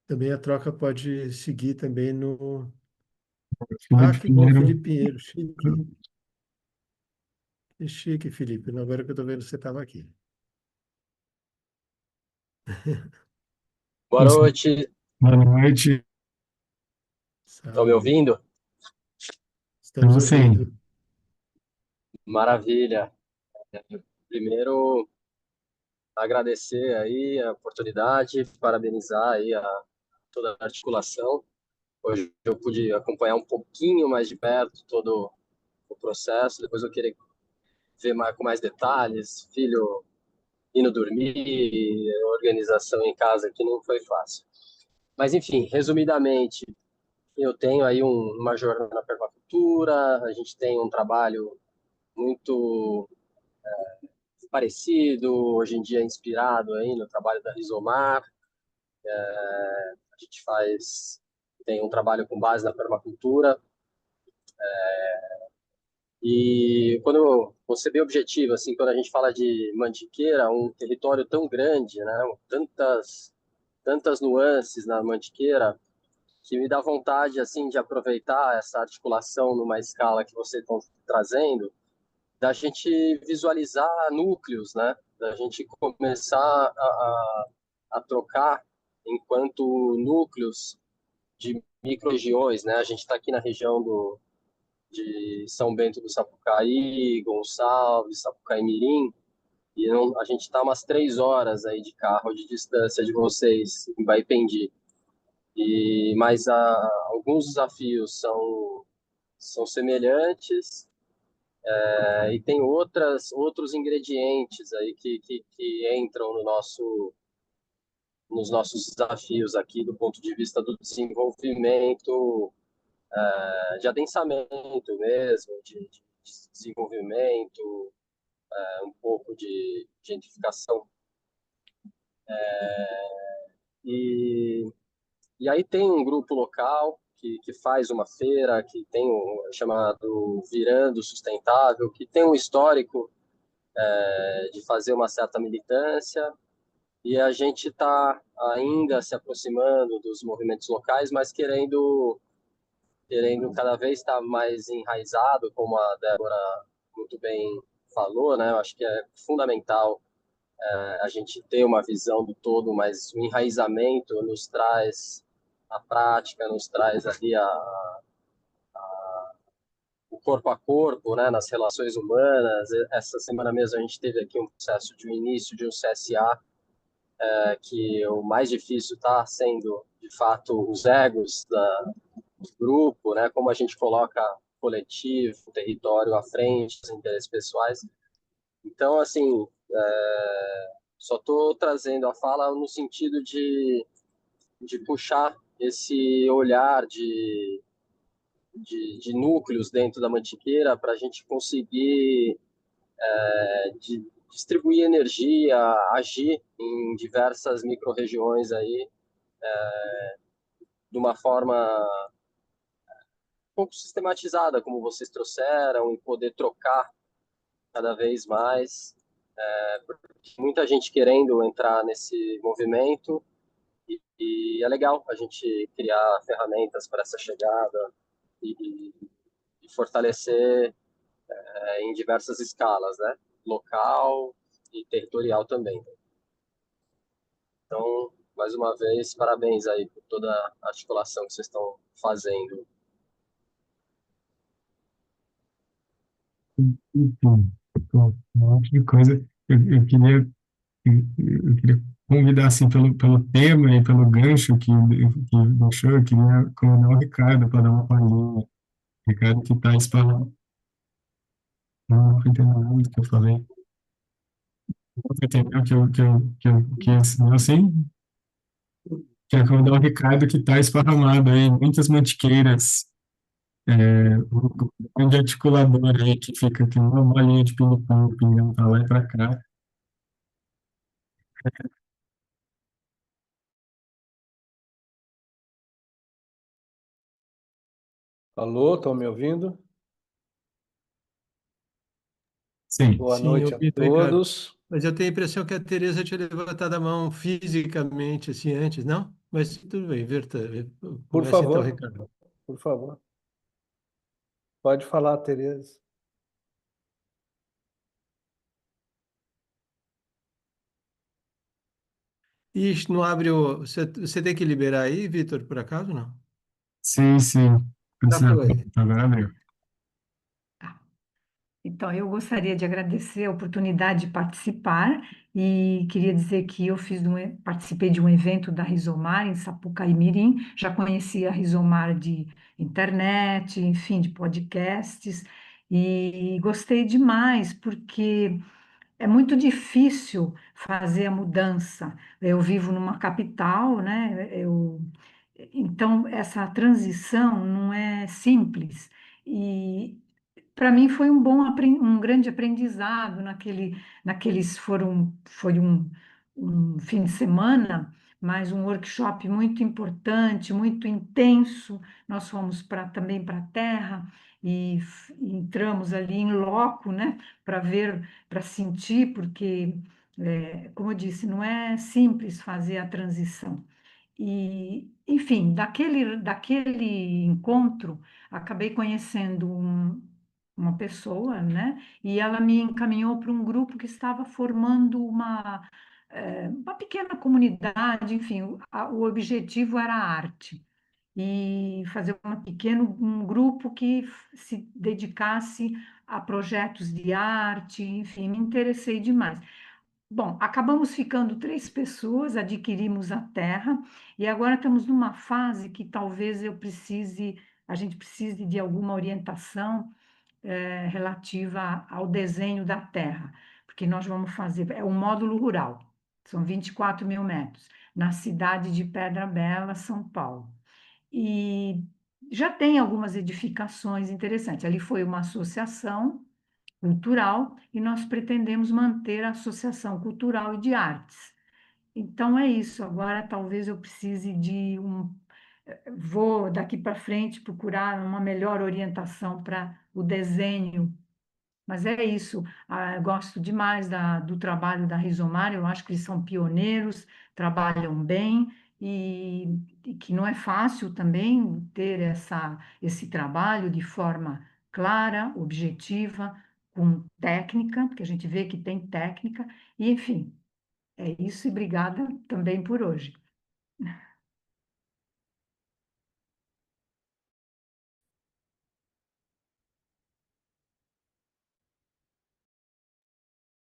Também a troca pode seguir também no. Ah, Felipe que bom, Pinheiro. Felipe Pinheiro. Chique, que chique, Felipe. Agora que eu estou vendo que você estava aqui. Boa noite, Boa noite. estão me Salve. ouvindo? Estamos Você. ouvindo. Maravilha. Primeiro, agradecer aí a oportunidade, parabenizar aí toda a articulação. Hoje eu pude acompanhar um pouquinho mais de perto todo o processo, depois eu queria ver com mais detalhes, filho indo dormir, organização em casa que não foi fácil. Mas enfim, resumidamente, eu tenho aí uma jornada na permacultura, a gente tem um trabalho muito parecido, hoje em dia inspirado aí no trabalho da Rizomar. A gente tem um trabalho com base na permacultura. E quando você bem objetivo, assim, quando a gente fala de Mantiqueira, um território tão grande, né, tantas nuances na Mantiqueira, que me dá vontade, assim, de aproveitar essa articulação numa escala que vocês estão trazendo, da gente visualizar núcleos, né? Da gente começar a trocar enquanto núcleos de micro-regiões, né? A gente está aqui na região de São Bento do Sapucaí, Gonçalves, Sapucaí Mirim, e a gente está umas 3 horas aí de carro de distância de vocês em Baipendi. Mas alguns desafios são semelhantes, E tem outros ingredientes aí que entram nos nossos desafios aqui do ponto de vista do desenvolvimento, de adensamento mesmo, de desenvolvimento, um pouco de gentrificação. E, e aí tem um grupo local que faz uma feira, que tem chamado Virando Sustentável, que tem um histórico de fazer uma certa militância, e a gente está ainda se aproximando dos movimentos locais, mas querendo cada vez estar mais enraizado, como a Débora muito bem falou, né? Eu acho que é fundamental a gente ter uma visão do todo, mas o enraizamento nos traz a prática, nos traz ali o corpo a corpo, né, nas relações humanas. Essa semana mesmo a gente teve aqui um processo de um início de um CSA, que o mais difícil está sendo, de fato, os egos do grupo, né, como a gente coloca coletivo, território à frente, os interesses pessoais. Então, assim, só estou trazendo a fala no sentido de puxar esse olhar de núcleos dentro da Mantiqueira para a gente conseguir distribuir energia, agir em diversas micro-regiões aí, de uma forma um pouco sistematizada, como vocês trouxeram, e poder trocar cada vez mais. Muita gente querendo entrar nesse movimento, e é legal a gente criar ferramentas para essa chegada e fortalecer em diversas escalas, né? Local e territorial também. Então, mais uma vez, parabéns aí por toda a articulação que vocês estão fazendo. Enfim, pô, um monte de coisa. Eu queria convidar, assim, pelo tema e pelo gancho que deixou, eu queria convidar o Ricardo para dar uma palhinha. O Ricardo que está espalhando. Não foi entendendo nada do que eu falei. Você entendeu eu assim, quero convidar o Ricardo que está esparramado aí, em muitas mantiqueiras, o grande articulador aí que fica aqui uma bolinha de ping-pong, pingando para lá e para cá. Alô, estão me ouvindo? Sim. Boa Sim, noite a ouvido, Ricardo. todos. Mas eu tenho a impressão que a Tereza tinha levantado a mão fisicamente, assim, antes, não? Mas tudo bem, Verta, Por começa então, favor, Ricardo. por favor. Pode falar, Tereza. Ixi, não abre o... Você tem que liberar aí, Vitor, por acaso, não? Sim, sim. Já Precisa, foi. agora abriu. Então, eu gostaria de agradecer a oportunidade de participar e queria dizer que eu participei de um evento da Rizomar em Sapucaí Mirim, já conhecia a Rizomar de internet, enfim, de podcasts, e gostei demais, porque é muito difícil fazer a mudança. Eu vivo numa capital, né? Então, essa transição não é simples. E para mim foi um grande aprendizado foi um fim de semana, mas um workshop muito importante, muito intenso. Nós fomos também para a terra e entramos ali em loco, né, para ver, para sentir, porque, como eu disse, não é simples fazer a transição. E, enfim, daquele encontro, acabei conhecendo uma pessoa, né? E ela me encaminhou para um grupo que estava formando uma pequena comunidade, enfim, o objetivo era a arte. E fazer um grupo que se dedicasse a projetos de arte, enfim, me interessei demais. Bom, acabamos ficando 3 pessoas, adquirimos a terra e agora estamos numa fase que talvez a gente precise de alguma orientação relativa ao desenho da terra, porque nós vamos fazer, é um módulo rural, são 24 mil metros, na cidade de Pedra Bela, São Paulo. E já tem algumas edificações interessantes. Ali foi uma associação cultural e nós pretendemos manter a associação cultural e de artes. Então é isso. Agora talvez eu precise de vou daqui para frente procurar uma melhor orientação para o desenho. Mas é isso. Eu gosto demais do trabalho da Rizomar. Eu acho que eles são pioneiros, trabalham bem e que não é fácil também ter esse trabalho de forma clara, objetiva, com técnica, porque a gente vê que tem técnica. E, enfim, é isso e obrigada também por hoje.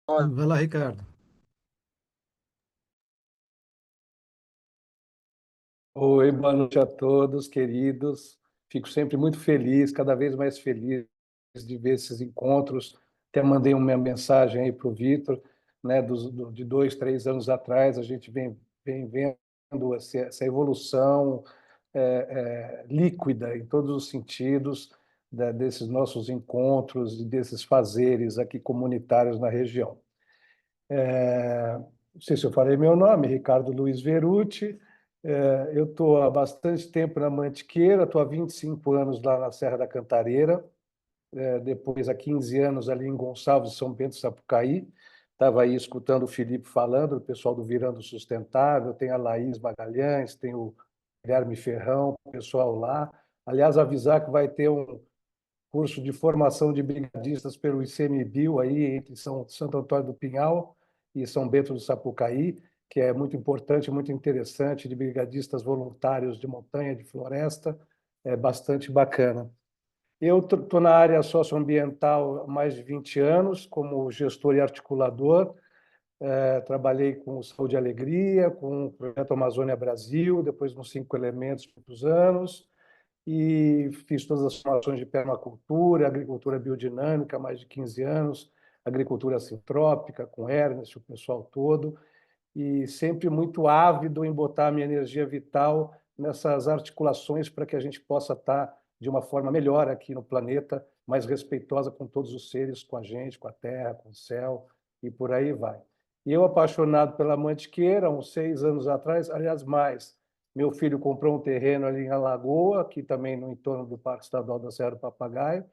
Vai lá, Ricardo. Oi, boa noite a todos, queridos. Fico sempre muito feliz, cada vez mais feliz de ver esses encontros. Até mandei uma mensagem aí para o Vitor, né, de 2, 3 anos atrás, a gente vem vendo essa evolução líquida em todos os sentidos desses nossos encontros e desses fazeres aqui comunitários na região. Não sei se eu falei meu nome, Ricardo Luiz Veruti. Eu estou há bastante tempo na Mantiqueira, estou há 25 anos lá na Serra da Cantareira, depois há 15 anos ali em Gonçalves, São Bento, Sapucaí. Estava aí escutando o Felipe falando, o pessoal do Virando Sustentável, tem a Laís Magalhães, tem o Guilherme Ferrão, o pessoal lá. Aliás, avisar que vai ter um curso de formação de brigadistas pelo ICMBio aí entre Santo Antônio do Pinhal e São Bento do Sapucaí, que é muito importante, muito interessante, de brigadistas voluntários de montanha, de floresta, é bastante bacana. Eu estou na área socioambiental há mais de 20 anos, como gestor e articulador. Trabalhei com o Saúde e Alegria, com o Projeto Amazônia Brasil, depois nos 5 Elementos por muitos anos, e fiz todas as formações de permacultura, agricultura biodinâmica há mais de 15 anos, agricultura sintrópica, com Ernest, o pessoal todo, e sempre muito ávido em botar a minha energia vital nessas articulações para que a gente possa estar de uma forma melhor aqui no planeta, mais respeitosa com todos os seres, com a gente, com a terra, com o céu, e por aí vai. E eu, apaixonado pela Mantiqueira, uns 6 anos atrás, aliás, mais, meu filho comprou um terreno ali em Alagoa, aqui também no entorno do Parque Estadual da Serra do Papagaio.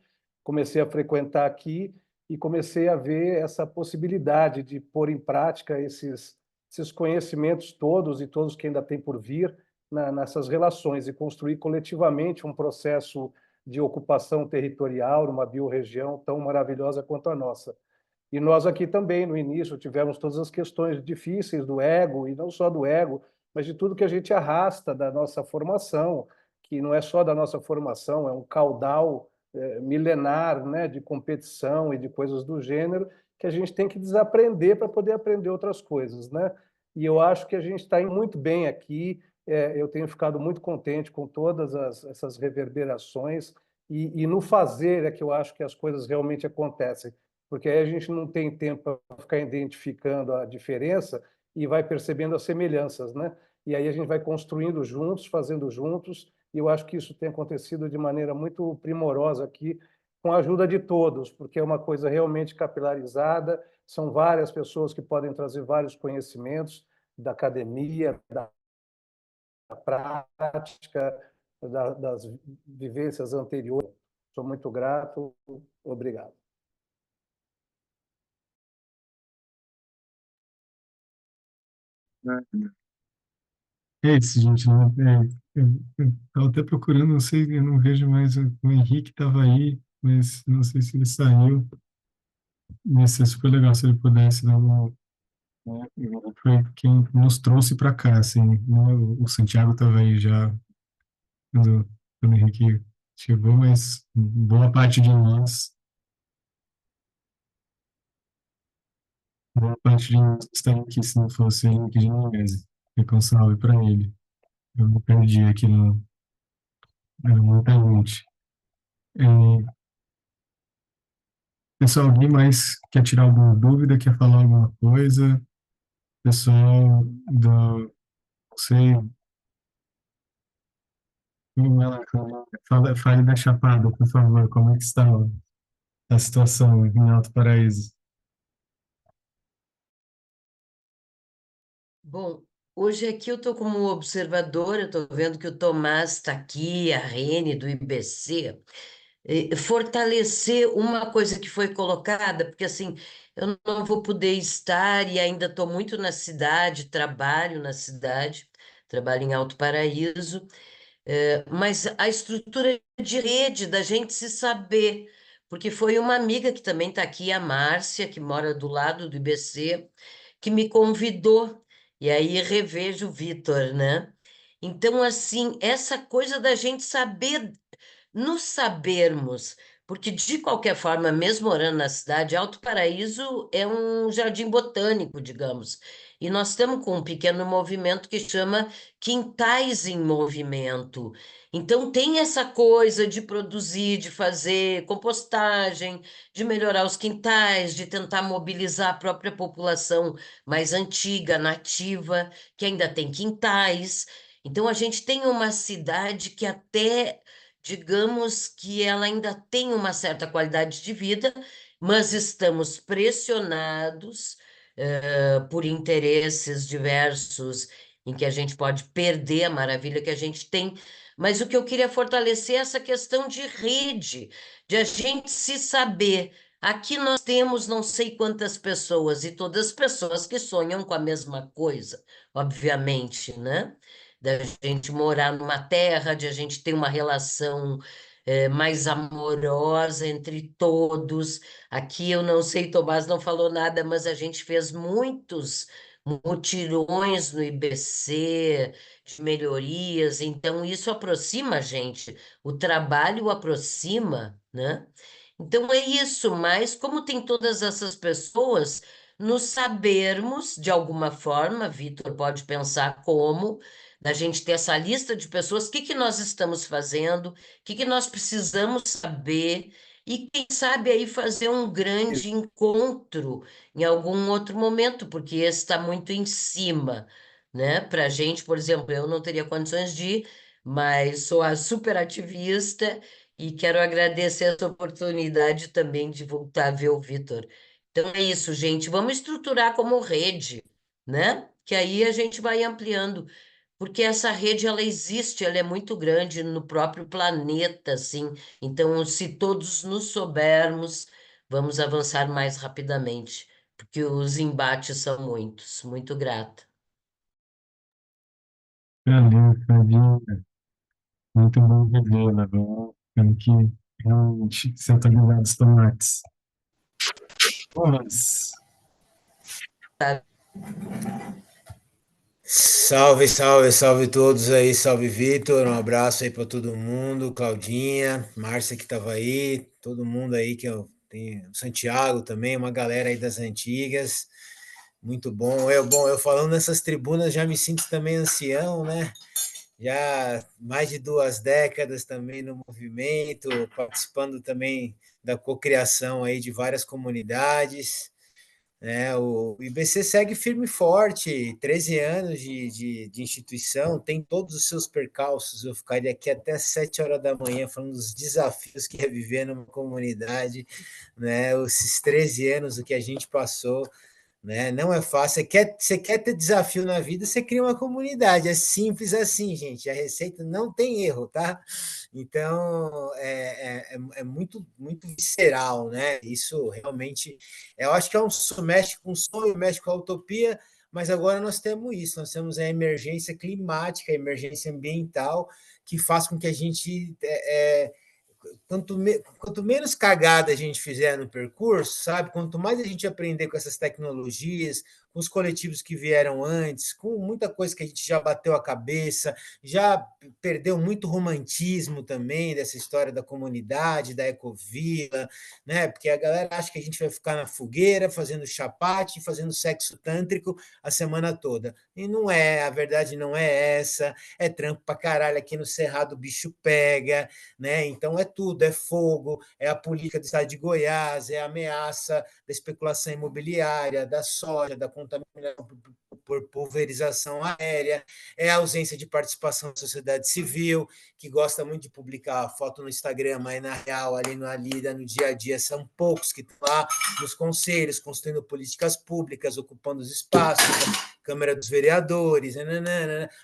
Comecei a frequentar aqui e comecei a ver essa possibilidade de pôr em prática esses conhecimentos todos e todos que ainda têm por vir nessas relações e construir coletivamente um processo de ocupação territorial numa biorregião tão maravilhosa quanto a nossa. E nós aqui também, no início, tivemos todas as questões difíceis do ego, e não só do ego, mas de tudo que a gente arrasta da nossa formação, que não é só da nossa formação, é um caudal milenar, né, de competição e de coisas do gênero, que a gente tem que desaprender para poder aprender outras coisas, né? E eu acho que a gente está indo muito bem aqui, eu tenho ficado muito contente com todas essas reverberações, e no fazer é que eu acho que as coisas realmente acontecem, porque aí a gente não tem tempo para ficar identificando a diferença e vai percebendo as semelhanças, né? E aí a gente vai construindo juntos, fazendo juntos, e eu acho que isso tem acontecido de maneira muito primorosa aqui, com a ajuda de todos, porque é uma coisa realmente capilarizada, são várias pessoas que podem trazer vários conhecimentos da academia, da prática, das vivências anteriores. Sou muito grato, obrigado. É isso, gente. Né? Eu estava até procurando, não sei, eu não vejo mais. O Henrique estava aí, mas não sei se ele saiu. Ia ser super legal se ele pudesse dar uma. Né? Foi quem nos trouxe para cá, assim. Né? O Santiago estava aí já quando o Henrique chegou, mas boa parte de nós estaria aqui se não fosse o Henrique de Menezes. Fica um salve para ele. Eu me perdi aqui no muita gente. É, Pessoal, alguém mais quer tirar alguma dúvida, quer falar alguma coisa? Pessoal do, não sei, fale da Chapada, por favor, como é que está a situação em Alto Paraíso? Bom, hoje aqui eu estou como observadora, estou vendo que o Tomás está aqui, a Rene do IBC, fortalecer uma coisa que foi colocada, porque assim, eu não vou poder estar e ainda estou muito na cidade, trabalho na cidade, trabalho em Alto Paraíso, mas a estrutura de rede da gente se saber, porque foi uma amiga que também está aqui, a Márcia, que mora do lado do IBC, que me convidou, e aí revejo o Vitor, né? Então, assim, essa coisa da gente saber nos sabermos, porque de qualquer forma, mesmo morando na cidade, Alto Paraíso é um jardim botânico, digamos. E nós estamos com um pequeno movimento que chama Quintais em Movimento. Então, tem essa coisa de produzir, de fazer compostagem, de melhorar os quintais, de tentar mobilizar a própria população mais antiga, nativa, que ainda tem quintais. Então, a gente tem uma cidade que até digamos que ela ainda tem uma certa qualidade de vida, mas estamos pressionados, por interesses diversos em que a gente pode perder a maravilha que a gente tem. Mas o que eu queria fortalecer é essa questão de rede, de a gente se saber. Aqui nós temos não sei quantas pessoas, e todas as pessoas que sonham com a mesma coisa, obviamente, né? Da gente morar numa terra, de a gente ter uma relação mais amorosa entre todos. Aqui eu não sei, Tomás não falou nada, mas a gente fez muitos mutirões no IBC de melhorias, então isso aproxima a gente, o trabalho aproxima, né? Então é isso, mas como tem todas essas pessoas, nos sabermos de alguma forma, Vitor pode pensar como, da gente ter essa lista de pessoas, o que que nós estamos fazendo, o que que nós precisamos saber, e quem sabe aí fazer um grande encontro em algum outro momento, porque esse está muito em cima, né? Para a gente, por exemplo, eu não teria condições de ir, mas sou a super ativista e quero agradecer essa oportunidade também de voltar a ver o Vitor. Então é isso, gente. Vamos estruturar como rede, né? Que aí a gente vai ampliando, porque essa rede ela existe, ela é muito grande no próprio planeta, assim. Então, se todos nos soubermos, vamos avançar mais rapidamente, porque os embates são muitos. Muito grata. Valeu, Fabinho. Muito bom revê-la. Temos que realmente se atualizar dos tomates. Thomas, Salve, salve, salve todos aí, salve Vitor, um abraço aí para todo mundo, Claudinha, Márcia que estava aí, todo mundo aí que eu tenho, Santiago também, uma galera aí das antigas, muito bom. Eu falando nessas tribunas já me sinto também ancião, né? Já mais de 2 décadas também no movimento, participando também da cocriação aí de várias comunidades. O IBC segue firme e forte, 13 anos de instituição, tem todos os seus percalços. Eu ficaria aqui até 7 horas da manhã falando dos desafios que é viver numa comunidade, né? Esses 13 anos, o que a gente passou, né? Não é fácil. Você quer ter desafio na vida, você cria uma comunidade. É simples assim, gente. A receita não tem erro, tá? Então é muito, muito visceral, né? Isso realmente, eu acho que mexe com o sonho, mexe com a utopia, mas agora nós temos isso, nós temos a emergência climática, a emergência ambiental, que faz com que a gente quanto menos cagada a gente fizer no percurso, sabe? Quanto mais a gente aprender com essas tecnologias, com os coletivos que vieram antes, com muita coisa que a gente já bateu a cabeça, já perdeu muito romantismo também dessa história da comunidade, da ecovila, né? Porque a galera acha que a gente vai ficar na fogueira, fazendo chapate, fazendo sexo tântrico a semana toda. E não é, a verdade não é essa, é trampo pra caralho, aqui no Cerrado o bicho pega, né? Então é tudo, é fogo, é a política do estado de Goiás, é a ameaça da especulação imobiliária, da soja, da contaminação por pulverização aérea, é a ausência de participação da sociedade civil, que gosta muito de publicar foto no Instagram, mas na real, ali no Alida, no dia a dia, são poucos que estão lá nos conselhos, construindo políticas públicas, ocupando os espaços, Câmara dos Vereadores,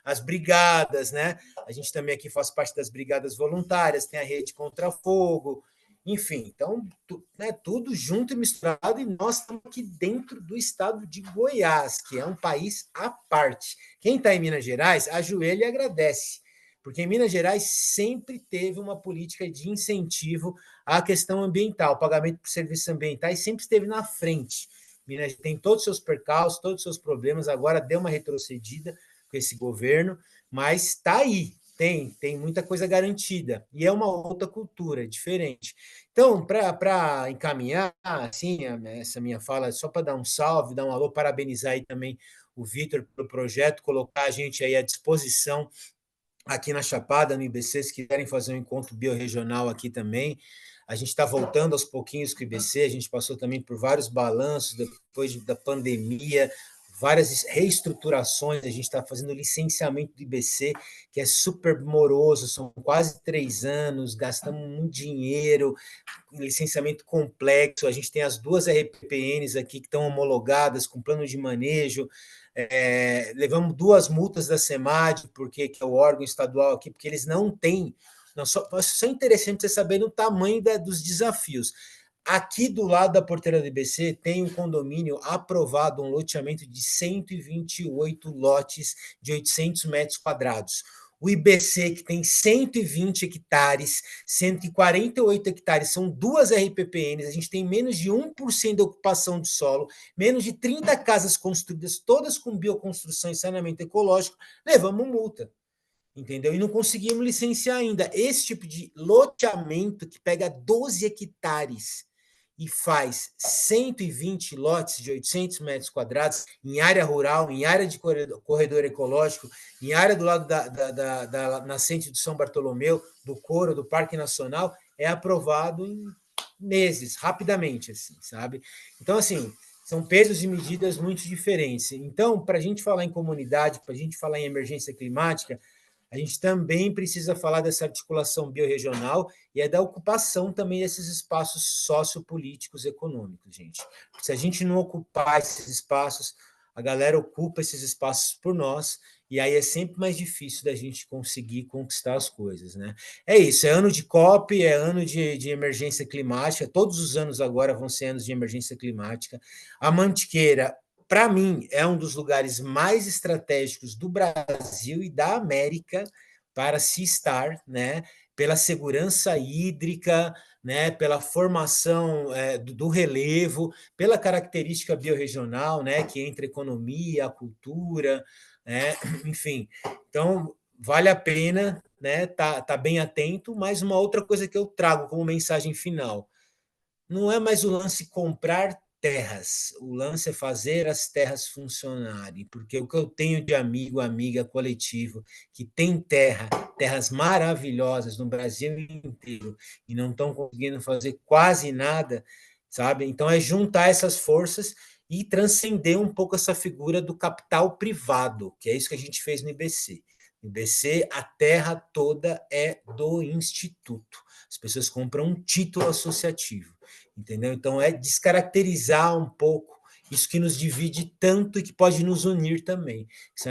as brigadas, né? A gente também aqui faz parte das brigadas voluntárias, tem a Rede Contra Fogo, enfim, então, né, tudo junto e misturado, e nós estamos aqui dentro do estado de Goiás, que é um país à parte. Quem está em Minas Gerais, ajoelha e agradece, porque em Minas Gerais sempre teve uma política de incentivo à questão ambiental, o pagamento por serviços ambientais sempre esteve na frente. Minas tem todos os seus percalços, todos os seus problemas, agora deu uma retrocedida com esse governo, mas está aí, tem muita coisa garantida, e é uma outra cultura, diferente. Então, para encaminhar, assim, essa minha fala, só para dar um salve, dar um alô, parabenizar aí também o Vitor pelo projeto, colocar a gente aí à disposição aqui na Chapada, no IBC, se quiserem fazer um encontro biorregional aqui também. A gente está voltando aos pouquinhos com o IBC, a gente passou também por vários balanços depois da pandemia, várias reestruturações, a gente está fazendo licenciamento do IBC, que é super moroso, são quase 3 anos, gastamos muito dinheiro, licenciamento complexo, a gente tem as 2 RPPNs aqui que estão homologadas, com plano de manejo, levamos 2 multas da SEMAD, porque que é o órgão estadual aqui, porque eles não têm, só é interessante você saber o tamanho dos desafios. Aqui do lado da porteira do IBC tem um condomínio aprovado, um loteamento de 128 lotes de 800 metros quadrados. O IBC, que tem 120 hectares, 148 hectares, são 2 RPPNs, a gente tem menos de 1% de ocupação de solo, menos de 30 casas construídas, todas com bioconstrução e saneamento ecológico, levamos multa. Entendeu? E não conseguimos licenciar ainda. Esse tipo de loteamento que pega 12 hectares e faz 120 lotes de 800 metros quadrados em área rural, em área de corredor ecológico, em área do lado da nascente do São Bartolomeu, do Coro, do Parque Nacional, é aprovado em meses, rapidamente, assim, sabe? Então, assim, são pesos e medidas muito diferentes. Então, para a gente falar em comunidade, para a gente falar em emergência climática, a gente também precisa falar dessa articulação biorregional e da ocupação também desses espaços sociopolíticos e econômicos, gente. Se a gente não ocupar esses espaços, a galera ocupa esses espaços por nós, e aí é sempre mais difícil da gente conseguir conquistar as coisas, né? É isso, é ano de COP, é ano de emergência climática, todos os anos agora vão ser anos de emergência climática. A Mantiqueira, para mim, é um dos lugares mais estratégicos do Brasil e da América para se estar, né? Pela segurança hídrica, né? Pela formação do relevo, pela característica biorregional, né? Que é entre a economia, a cultura, né? Enfim. Então, vale a pena, né? Tá bem atento, mas uma outra coisa que eu trago como mensagem final. Não é mais o lance comprar terras, o lance é fazer as terras funcionarem, porque o que eu tenho de amigo, amiga, coletivo, que tem terras maravilhosas no Brasil inteiro, e não estão conseguindo fazer quase nada, sabe? Então é juntar essas forças e transcender um pouco essa figura do capital privado, que é isso que a gente fez no IBC. No IBC, a terra toda é do Instituto. As pessoas compram um título associativo, entendeu? Então, é descaracterizar um pouco isso que nos divide tanto e que pode nos unir também. Essa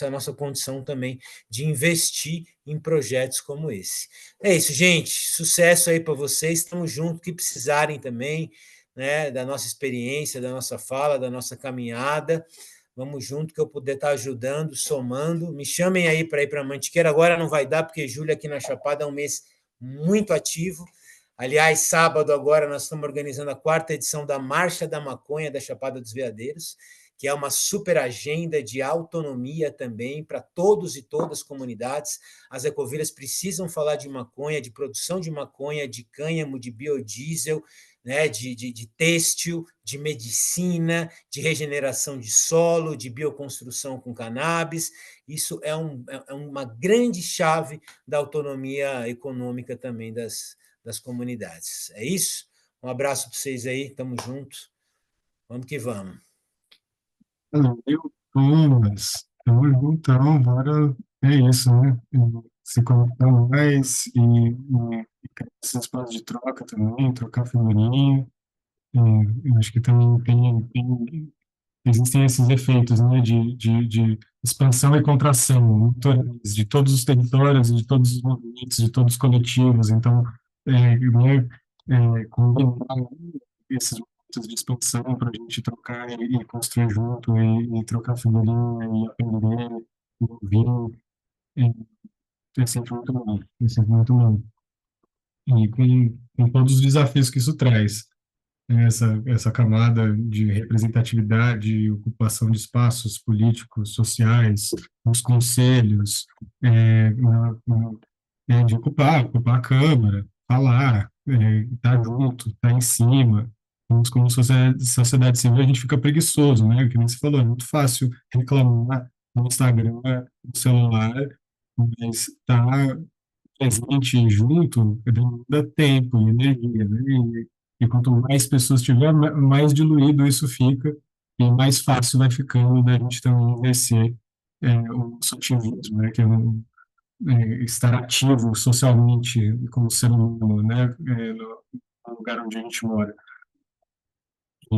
é a nossa condição também de investir em projetos como esse. É isso, gente. Sucesso aí para vocês. Estamos juntos, que precisarem também, né, da nossa experiência, da nossa fala, da nossa caminhada. Vamos junto, que eu puder estar ajudando, somando. Me chamem aí para ir para Mantiqueira. Agora não vai dar, porque julho aqui na Chapada é um mês muito ativo. Aliás, sábado agora nós estamos organizando a 4ª edição da Marcha da Maconha da Chapada dos Veadeiros, que é uma super agenda de autonomia também para todos e todas as comunidades. As ecovilas precisam falar de maconha, de produção de maconha, de cânhamo, de biodiesel, né, de têxtil, de medicina, de regeneração de solo, de bioconstrução com cannabis. Isso é uma grande chave da autonomia econômica também das comunidades. É isso? Um abraço para vocês aí, tamo junto. Vamos que vamos. Valeu, Thomas. Tamo juntão, bora. É isso, né? Se conectar mais e criar esses espaços de troca também, trocar figurinha. Eu acho que também existem esses efeitos, né, de expansão e contração, de todos os territórios, de todos os movimentos, de todos os coletivos. Então, né, combinar esses momentos de expansão para a gente trocar e construir junto, e trocar figurinha, e aprender, e ouvir, é sempre muito bom, é sempre muito bom. E com todos os desafios que isso traz, né, essa camada de representatividade e ocupação de espaços políticos, sociais, nos conselhos, de ocupar a Câmara, falar, estar junto, estar em cima. Nós, como sociedade civil, a gente fica preguiçoso, né? Que nem você falou, é muito fácil reclamar no Instagram, no celular, mas estar presente junto demanda tempo e energia, né? E quanto mais pessoas tiver, mais diluído isso fica e mais fácil vai ficando da gente também exercer o nosso ativismo, né? Que é estar ativo socialmente como ser humano, né? No lugar onde a gente mora. E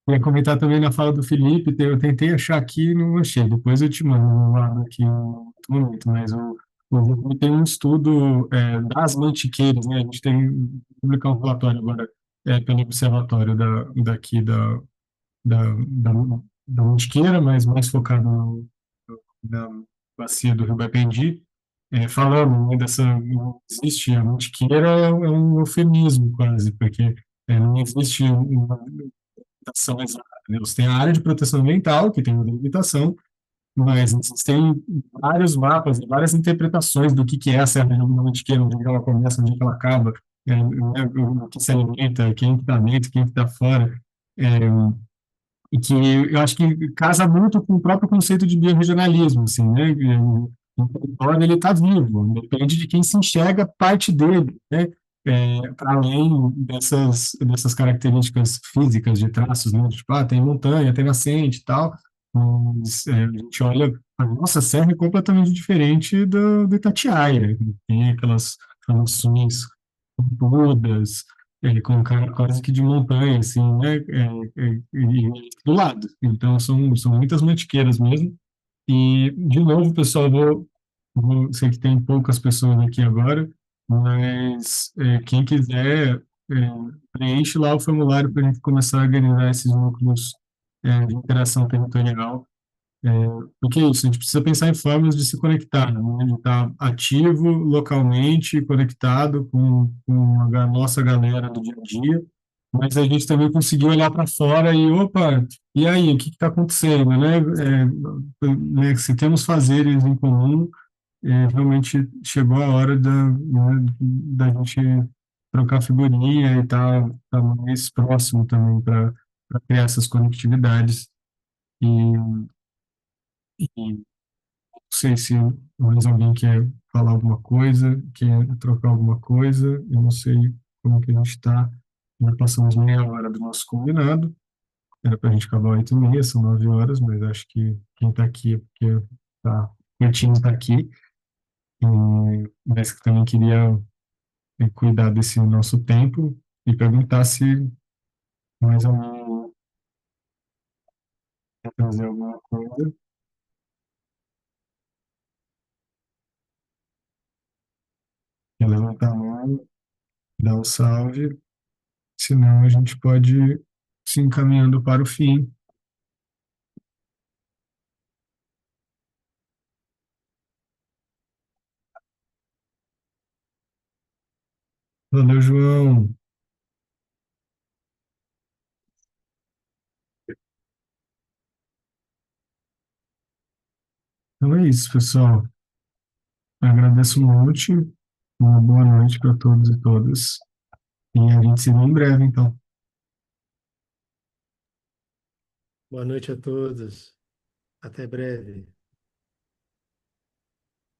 ia comentar também na fala do Felipe, eu tentei achar aqui e não achei, depois eu te mando lá aqui em outro momento, mas tem um estudo das mantiqueiras, né? A gente tem publicar um relatório agora pelo observatório daqui da, da Mantiqueira, mas mais focado na bacia do Rio Baependi, falando, né, não existe, a Mantiqueira é um eufemismo quase, porque não existe uma limitação exata, né? Você tem a área de proteção ambiental, que tem uma limitação, mas existem vários mapas, várias interpretações do que é a Serra da Mantiqueira, onde ela começa, onde ela acaba, né, o que se alimenta, quem está dentro, quem está fora, é, e que eu acho que casa muito com o próprio conceito de biorregionalismo, assim, né? O território ele está vivo, depende de quem se enxerga parte dele, né? Para além dessas características físicas de traços, né? Tipo, tem montanha, tem nascente e tal, mas a gente olha, a nossa serra é completamente diferente do Itatiaia, tem aquelas formações pontudas, com cara quase que de montanha, assim, né? Do lado. Então, são muitas mantiqueiras mesmo. E, de novo, pessoal, sei que tem poucas pessoas aqui agora, mas quem quiser, preenche lá o formulário para a gente começar a organizar esses núcleos de interação territorial, é, porque é isso, a gente precisa pensar em formas de se conectar, né? De estar ativo localmente, conectado com a nossa galera do dia a dia, mas a gente também conseguir olhar para fora e, opa, e aí, o que está acontecendo, né? Né? Se temos fazeres em comum, realmente chegou a hora né, da gente trocar figurinha e tá mais próximo também para criar essas conectividades. E, e sei se mais alguém quer falar alguma coisa, quer trocar alguma coisa. Eu não sei como que a gente está. Já passamos meia hora do nosso combinado. Era para a gente acabar 8h30, são 9 horas, mas acho que quem está aqui é porque tá curtindo estar aqui. E, mas que também queria cuidar desse nosso tempo e perguntar se mais alguém quer trazer alguma coisa, quer levantar a mão, dar um salve. Senão a gente pode se encaminhando para o fim. Valeu, João. Então é isso, pessoal. Agradeço muito. Uma boa noite para todos e todas. E a gente se vê em breve, então. Boa noite a todos. Até breve.